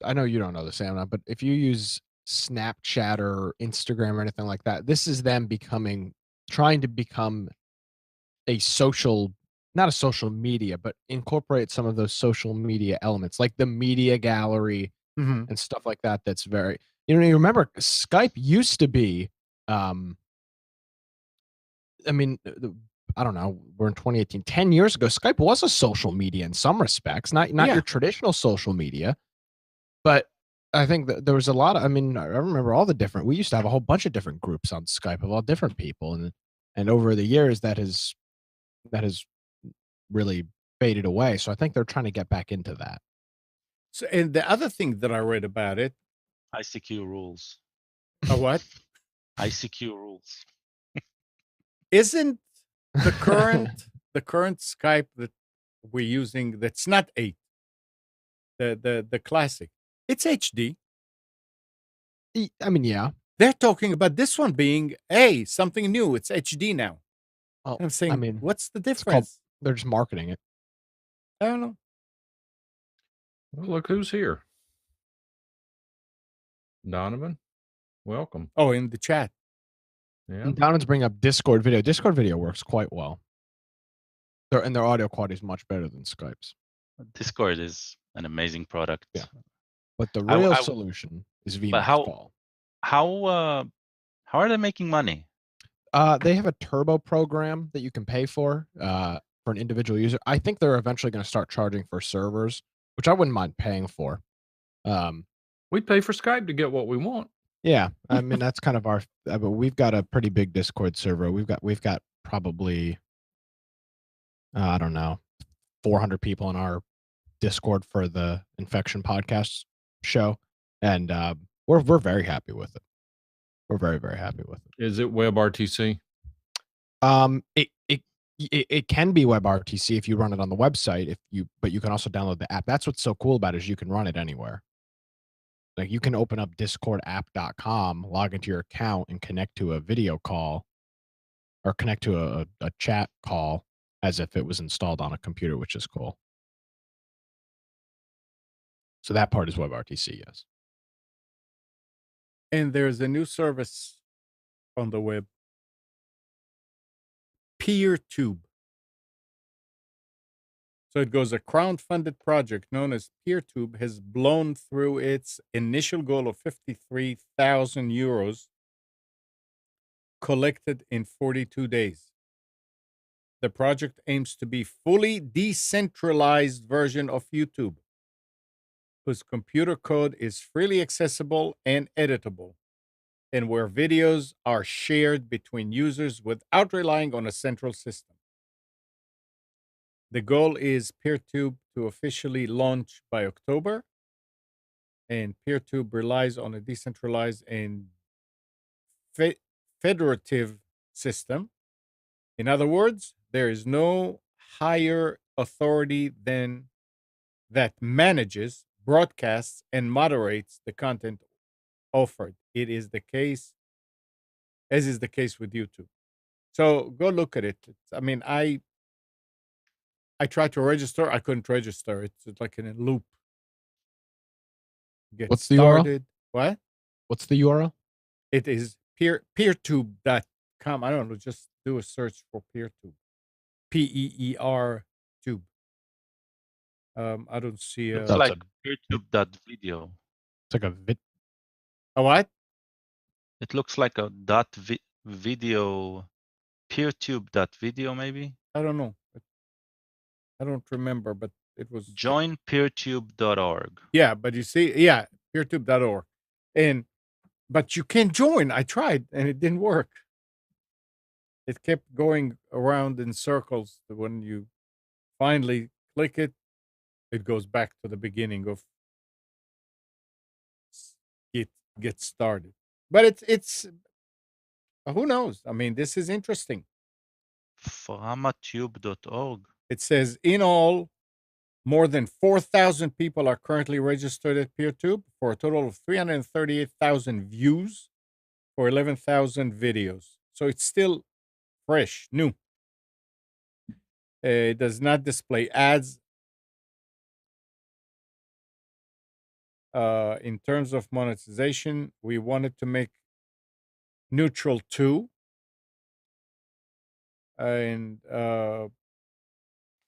I know you don't know this, Sam, but if you use Snapchat or Instagram or anything like that, this is them trying to become a social, not a social media, but incorporate some of those social media elements, like the media gallery and stuff like that. That's very, you remember Skype used to be, I mean, I don't know, we're in 2018, 10 years ago, Skype was a social media in some respects, not your traditional social media, but I think that there was a lot of, I remember all the different, we used to have a whole bunch of different groups on Skype of all different people. And over the years that has that has really faded away. So I think they're trying to get back into that. So, and the other thing that I read about it, ICQ rules. a what? ICQ rules. Isn't the current Skype that we're using, that's not 8, the classic, it's HD. I mean, yeah. They're talking about this one being something new. It's HD now. Well, I'm saying, I mean, what's the it's called, difference? they're just marketing it. I don't know. Well, look who's here. Donovan, welcome. Oh, in the chat. Yeah. And Donovan's bringing up Discord video. Discord video works quite well. And their audio quality is much better than Skype's. Discord is an amazing product. Yeah. But the real solution is vMix Call. How are they making money? They have a turbo program that you can pay for an individual user. I think they're eventually going to start charging for servers, which I wouldn't mind paying for. We pay for Skype to get what we want. Yeah, I mean that's kind of our. But we've got a pretty big Discord server. We've got probably I don't know, 400 people in our Discord for the Infection Podcast show, and we're very happy with it. We're very, very happy with it. Is it WebRTC? It can be WebRTC if you run it on the website. But you can also download the app. That's what's so cool about it, is you can run it anywhere. Like you can open up discordapp.com, log into your account, and connect to a video call, or connect to a chat call as if it was installed on a computer, which is cool. So that part is WebRTC, yes. And there's a new service on the web, PeerTube. So it goes, a crowd-funded project known as PeerTube has blown through its initial goal of 53,000 euros collected in 42 days. The project aims to be fully decentralized version of YouTube, whose computer code is freely accessible and editable, and where videos are shared between users without relying on a central system. The goal is PeerTube to officially launch by October, and PeerTube relies on a decentralized and federative system. In other words, there is no higher authority than that manages, broadcasts, and moderates the content offered. It is the case, as is the case with YouTube. So go look at it. I mean, I tried to register. I couldn't register. It's like in a loop. What's the URL? Started. What? What's the URL? It is peertube.com. I don't know. Just do a search for PeerTube. PEER tube. I don't see It's like PeerTube.video. It's like a what? It looks like a video. PeerTube.video, maybe? I don't know. I don't remember, but it was join peertube.org. Yeah, but you see, peertube.org. But you can't join. I tried and it didn't work. It kept going around in circles. When you finally click it, it goes back to the beginning of get started. But it's who knows? I mean, this is interesting. Framatube.org. It says, in all, more than 4,000 people are currently registered at PeerTube for a total of 338,000 views for 11,000 videos. So it's still fresh, new. It does not display ads. In terms of monetization, we wanted to make neutral too. And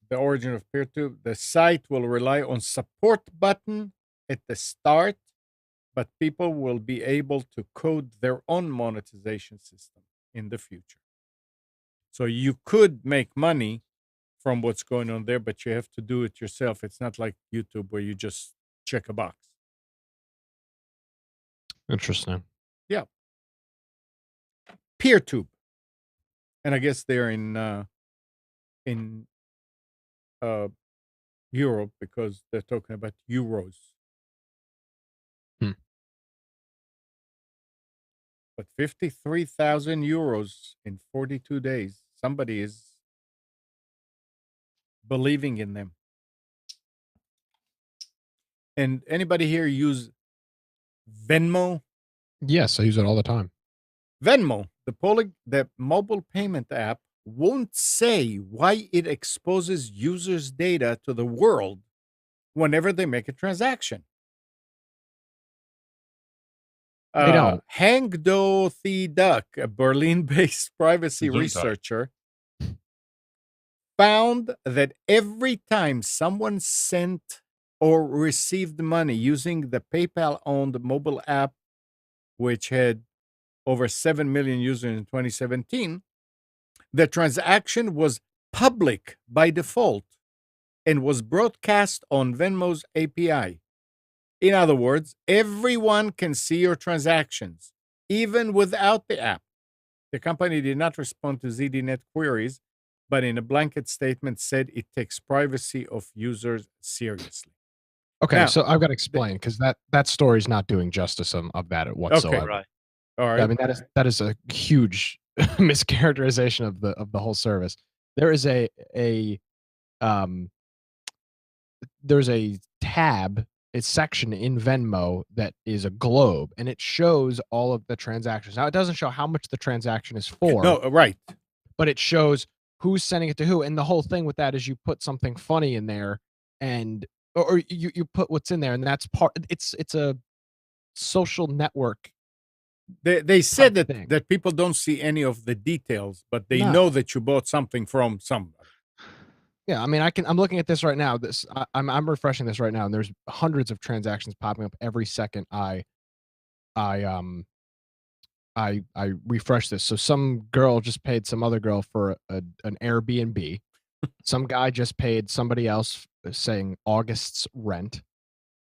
the origin of PeerTube, the site will rely on support button at the start, but people will be able to code their own monetization system in the future. So you could make money from what's going on there, but you have to do it yourself. It's not like YouTube where you just check a box. Interesting. Yeah. PeerTube. And I guess they're in in Europe because they're talking about euros. But 53,000 euros in 42 days. Somebody is believing in them. And anybody here use Venmo? Yes, I use it all the time. Venmo, the mobile payment app, won't say why it exposes users' data to the world whenever they make a transaction. They don't. Hang Do Thi Duck, a Berlin-based privacy Gesundheit. researcher, found that every time someone sent or received money using the PayPal-owned mobile app, which had over 7 million users in 2017, the transaction was public by default and was broadcast on Venmo's API. In other words, everyone can see your transactions, even without the app. The company did not respond to ZDNet queries, but in a blanket statement said it takes privacy of users seriously. Okay, Now, so I've got to explain because that story's not doing justice of that whatsoever. Right. All right. I mean that is a huge mischaracterization of the whole service. There is there's a tab, a section in Venmo that is a globe, and it shows all of the transactions. Now it doesn't show how much the transaction is for. No, right. But it shows who's sending it to who, and the whole thing with that is you put something funny in there, and or you put what's in there, and that's part. It's a social network. They said type thing. that people don't see any of the details, but they No. know that you bought something from somebody. Yeah, I mean, I'm looking at this right now. I'm refreshing this right now, and there's hundreds of transactions popping up every second I refresh this. So some girl just paid some other girl for an Airbnb. Some guy just paid somebody else saying August's rent.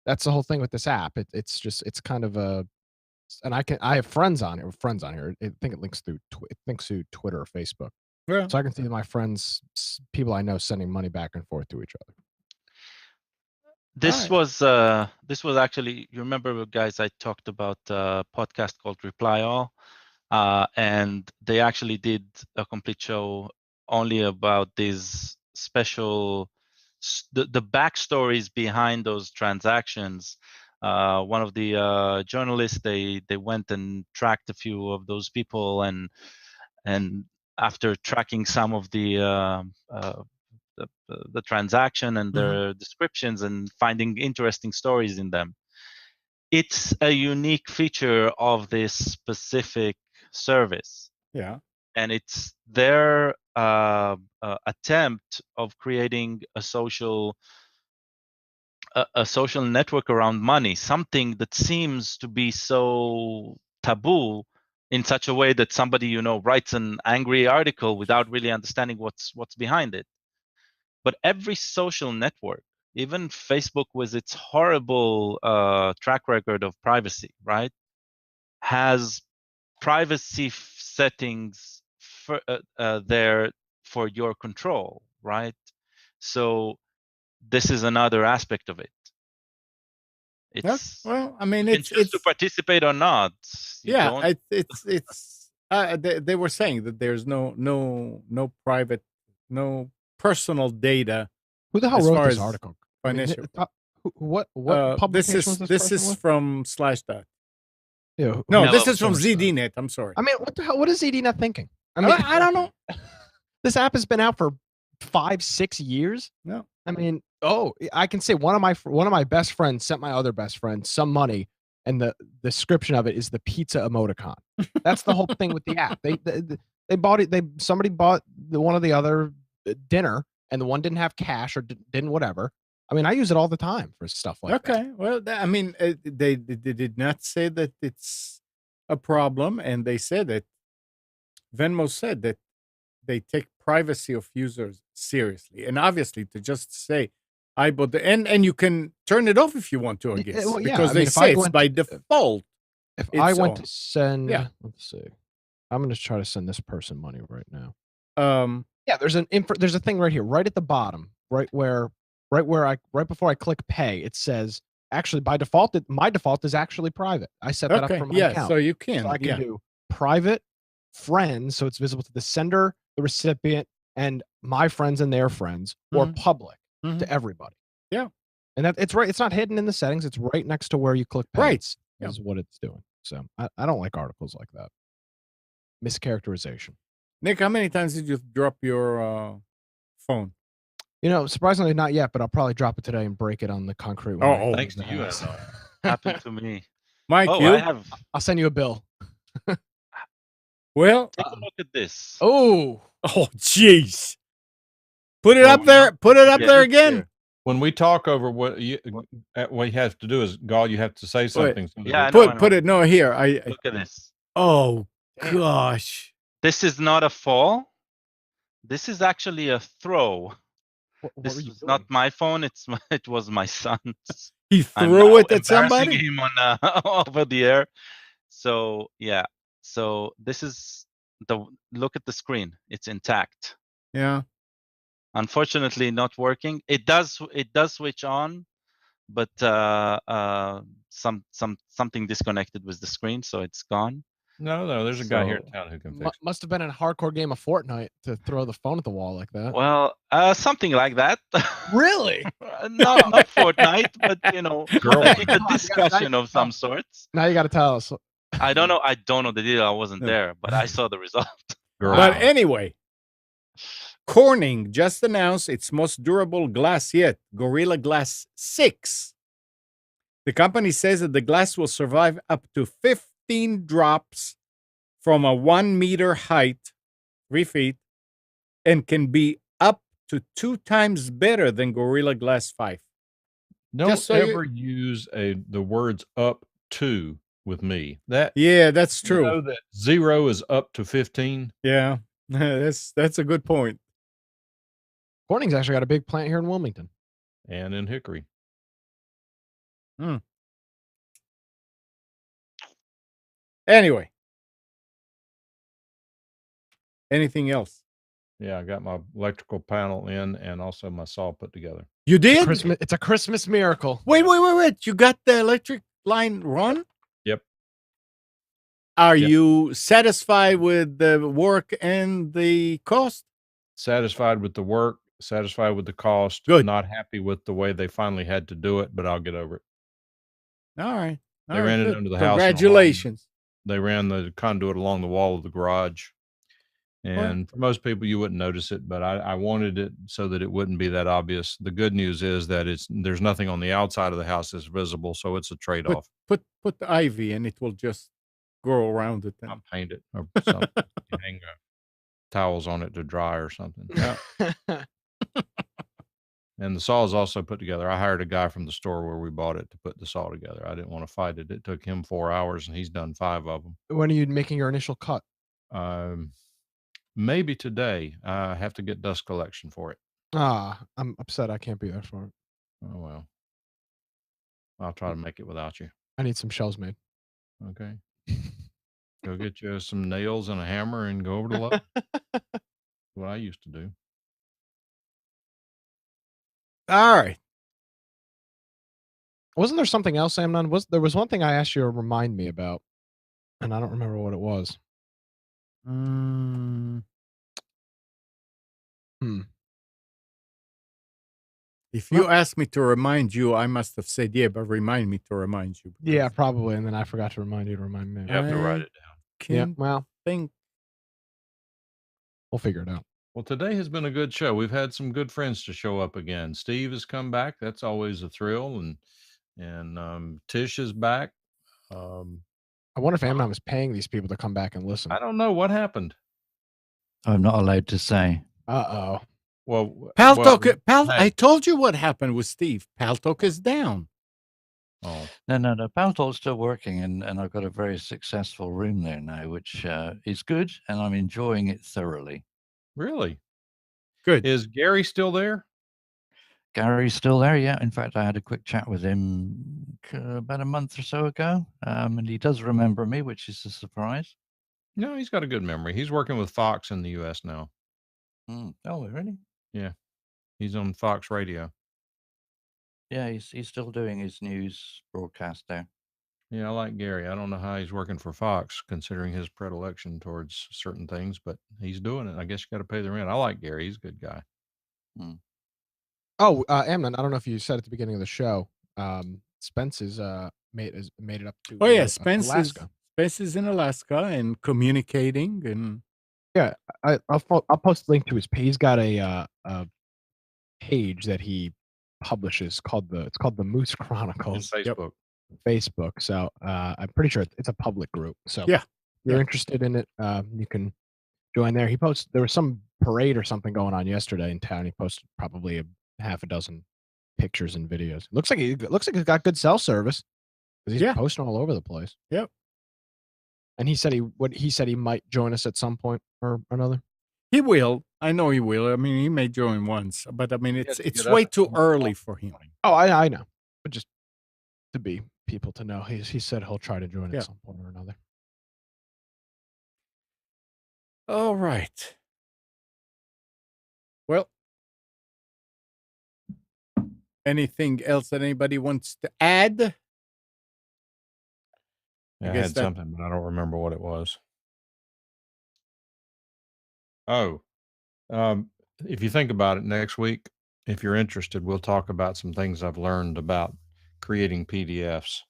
That's the whole thing with this app. It's kind of a, and I have friends on here. I think it links through Twitter or Facebook. Yeah. So I can see my friends, people I know, sending money back and forth to each other. This was actually, you remember, guys, I talked about a podcast called Reply All, and they actually did a complete show only about these special, the backstories behind those transactions. One of the journalists, they went and tracked a few of those people, and after tracking some of the transaction and their descriptions and finding interesting stories in them, it's a unique feature of this specific service. Yeah. And it's their attempt of creating a social network around money, something that seems to be so taboo in such a way that somebody writes an angry article without really understanding what's behind it. But every social network, even Facebook with its horrible track record of privacy, right, has privacy settings there for your control, right? So this is another aspect of it. It's, well, I mean, you can choose to participate or not. They were saying that there's no private, no personal data. Who the hell wrote this article? Financial. What publication was this? This is from Slashdot. Yeah, no, this is from ZDNet. I'm sorry. I mean, what the hell? What is ZDNet thinking? I mean, I don't know. This app has been out for 5-6 years. No, I mean, I can say one of my best friends sent my other best friend some money, and the description of it is the pizza emoticon. That's the whole thing with the app. They bought it. Somebody bought one of the other dinner, and the one didn't have cash or didn't whatever. I mean, I use it all the time for stuff like that. Okay, well, I mean, they did not say that it's a problem, and they said that Venmo said that they take privacy of users seriously, and obviously to just say I bought the and you can turn it off if you want to, I guess, because they say it's by default. If I went to send, let's see, I'm going to try to send this person money right now. Yeah, there's a thing right here, right at the bottom, right before I click pay, it says actually by default, my default is actually private. I set that up Okay. for my Yeah. account. So you So can. I can Yeah. do private, friends, so it's visible to the sender, the recipient, and my friends and their friends, or Mhm. public Mhm. to everybody. Yeah. And it's right. It's not hidden in the settings. It's right next to where you click pay. Right. Yeah. Is what it's doing. So I don't like articles like that. Mischaracterization. Nick, how many times did you drop your phone? You know, surprisingly not yet, but I'll probably drop it today and break it on the concrete. When I Thanks leave to the you, house. Ethel. Happened to me. Mike, Oh, you? I have. I'll send you a bill. Well, Take a look at this. Oh, jeez. Put it Well, up we there. don't Put need it to up get there it again. here. When we talk over what you have to do is, Gall, you have to say something. So that Yeah, I we- know. Put it. No, here. Look at this. Oh Damn. gosh. This is not a fall. This is actually a throw. what This were you is doing? not my phone. It was my son's. He I'm threw now it at embarrassing somebody. him on over the air. So yeah. So this is look at the screen. It's intact. Yeah. Unfortunately, not working. It does switch on, but something disconnected with the screen, so it's gone. No, there's a guy here in So- town who can fix it. Must have been a hardcore game of Fortnite to throw the phone at the wall like that. Well, something like that. Really? not Fortnite, but Girl, I think a discussion of some sorts. Now you got to tell us. I don't know the deal. I wasn't Yeah. there, but I saw the result. girl. But anyway, Corning just announced its most durable glass yet, Gorilla Glass 6. The company says that the glass will survive up to 15 drops from a 1 meter height, 3 feet, and can be up to 2 times better than Gorilla Glass 5. Don't just so you- ever use the words up to with me. Yeah, that's You true. know that 0 is up to 15. Yeah, that's a good point. Corning's actually got a big plant here in Wilmington. And in Hickory. Anyway, anything else? Yeah, I got my electrical panel in and also my saw put together. You did? It's a Christmas miracle. Wait. You got the electric line run? Yep. Are Yep. you satisfied with the work and the cost? Satisfied with the work, satisfied with the cost. Good. Not happy with the way they finally had to do it, but I'll get over it. All right. They ran it good. under the house. Congratulations. They ran the conduit along the wall of the garage. And for most people, you wouldn't notice it, but I wanted it so that it wouldn't be that obvious. The good news is that there's nothing on the outside of the house that's visible, so it's a trade-off. Put the ivy and it will just grow around it then. I'll paint it or something. Hang towels on it to dry or something. Yeah. And the saw is also put together. I hired a guy from the store where we bought it to put the saw together. I didn't want to fight it. It took him 4 hours, and he's done 5 of them. When are you making your initial cut? Maybe today. I have to get dust collection for it. I'm upset I can't be there for it. Oh, well. I'll try to make it without you. I need some shells made. Okay. Go get you some nails and a hammer and go over to Lowe's. What I used to do. All right. Wasn't there something else, Amnon? There was one thing I asked you to remind me about, and I don't remember what it was. If you asked me to remind you, I must have said, yeah, but remind me to remind you. Yeah, probably. And then I forgot to remind you to remind me. You have to write it down. Yeah, well, Think. We'll figure it out. Well, today has been a good show. We've had some good friends to show up again. Steve has come back. That's always a thrill. And Tish is back. I wonder if Amnon was paying these people to come back and listen. I don't know what happened. I'm not allowed to say. Uh-oh. Well, Paltalk, hey. I told you what happened with Steve. Paltalk is down. Oh, No. Paltalk's still working, and I've got a very successful room there now, which is good, and I'm enjoying it thoroughly. really? Good. Is Gary still there? Gary's still there, yeah. In fact, I had a quick chat with him about a month or so ago, and he does remember me, which is a surprise. No, he's got a good memory. He's working with Fox in the U.S. now. Oh, really? Yeah, he's on Fox Radio. Yeah, he's still doing his news broadcast there. Yeah, I like Gary. I don't know how he's working for Fox, considering his predilection towards certain things, but he's doing it. I guess you got to pay the rent. I like Gary. He's a good guy. Oh, Amnon, I don't know if you said at the beginning of the show, Spence is made it up to Oh yeah, Spence Alaska. is in Alaska and communicating and Yeah, I'll post a link to his page. He's got a page that he publishes called the Moose On Chronicles. Facebook. Facebook. So I'm pretty sure it's a public group. So Yeah. if you're interested in it, you can join there. He posts there was some parade or something going on yesterday in town. He posted probably a half a dozen pictures and videos. Looks like he's got good cell service because he's posting all over the place. Yep. And he said he might join us at some point or another. He will. I know he will. I mean, he may join once, but I mean, it's get way up too and early for him. Oh, I know, but just to be people to know, he said he'll try to join Yeah. at some point or another. All right. Well, anything else that anybody wants to add? Yeah, I guess had that- something, but I don't remember what it was. Oh, if you think about it, next week, if you're interested, we'll talk about some things I've learned about creating PDFs.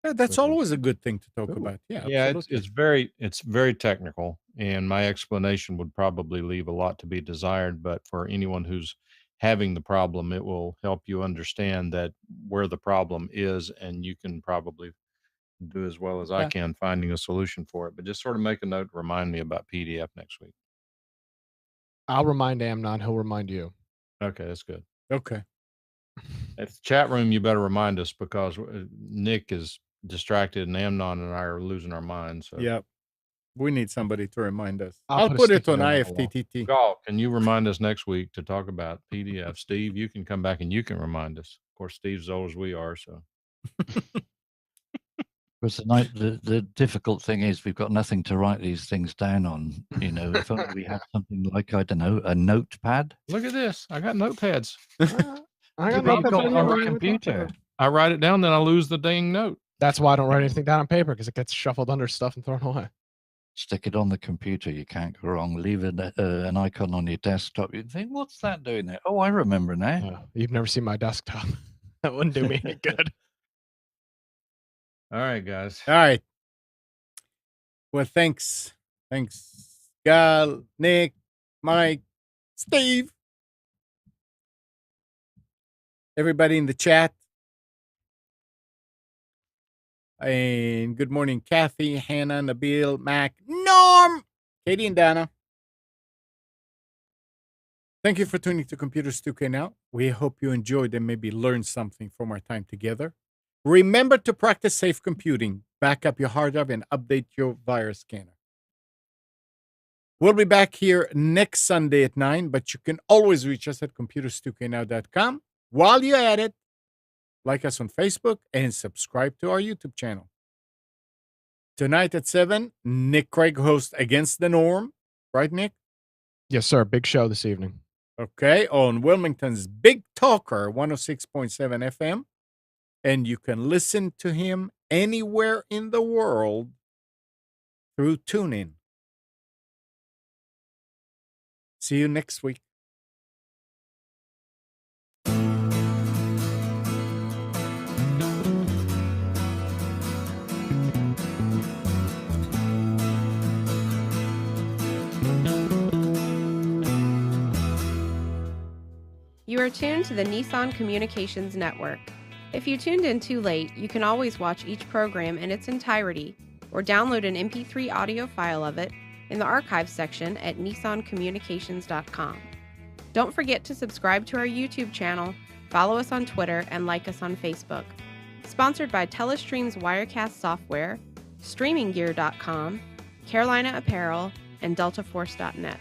Yeah, that's always a good thing to talk Ooh. about. Yeah, Yeah, absolutely. it's very technical, and my explanation would probably leave a lot to be desired. But for anyone who's having the problem, it will help you understand that where the problem is, and you can probably do as well as I Yeah. can finding a solution for it. But just sort of make a note to remind me about PDF next week. I'll remind Amnon. He'll remind you. Okay, that's good. Okay. At the chat room, you better remind us because Nick is distracted and Amnon and I are losing our minds. So. Yeah. We need somebody to remind us. I'll I'll put a put it sticky on note on the wall. IFTTT. Gall, can you remind us next week to talk about PDF? Steve, you can come back and you can remind us. Of course, Steve's as old as we are, so. Because the difficult thing is we've got nothing to write these things down on. You know, if only we had something like, I don't know, a notepad. Look at this. I got notepads. I You've got got notepads on on the computer. I write it down, then I lose the dang note. That's why I don't write anything down on paper because it gets shuffled under stuff and thrown away. Stick it on the computer. You can't go wrong. Leave an icon on your desktop. You think, what's that doing there? Oh, I remember now. You've never seen my desktop. That wouldn't do me any good. All right, guys. All right. Well, thanks. Thanks, Gal, Nick, Mike, Steve, everybody in the chat. And good morning, Kathy, Hannah, Nabil, Mac, Norm, Katie, and Dana. Thank you for tuning to Computers 2K Now. We hope you enjoyed and maybe learned something from our time together. Remember to practice safe computing, back up your hard drive, and update your virus scanner. We'll be back here next Sunday at 9, but you can always reach us at computers2know.com. While you're at it, like us on Facebook and subscribe to our YouTube channel. Tonight at 7, Nick Craig hosts Against the Norm. Right, Nick? Yes, sir. Big show this evening. Okay, on Wilmington's Big Talker, 106.7 FM. And you can listen to him anywhere in the world through TuneIn. See you next week. You are tuned to the Nissan Communications Network. If you tuned in too late, you can always watch each program in its entirety or download an MP3 audio file of it in the archives section at nissancommunications.com. Don't forget to subscribe to our YouTube channel, follow us on Twitter, and like us on Facebook. Sponsored by Telestream's Wirecast software, StreamingGear.com, Carolina Apparel, and DeltaForce.net.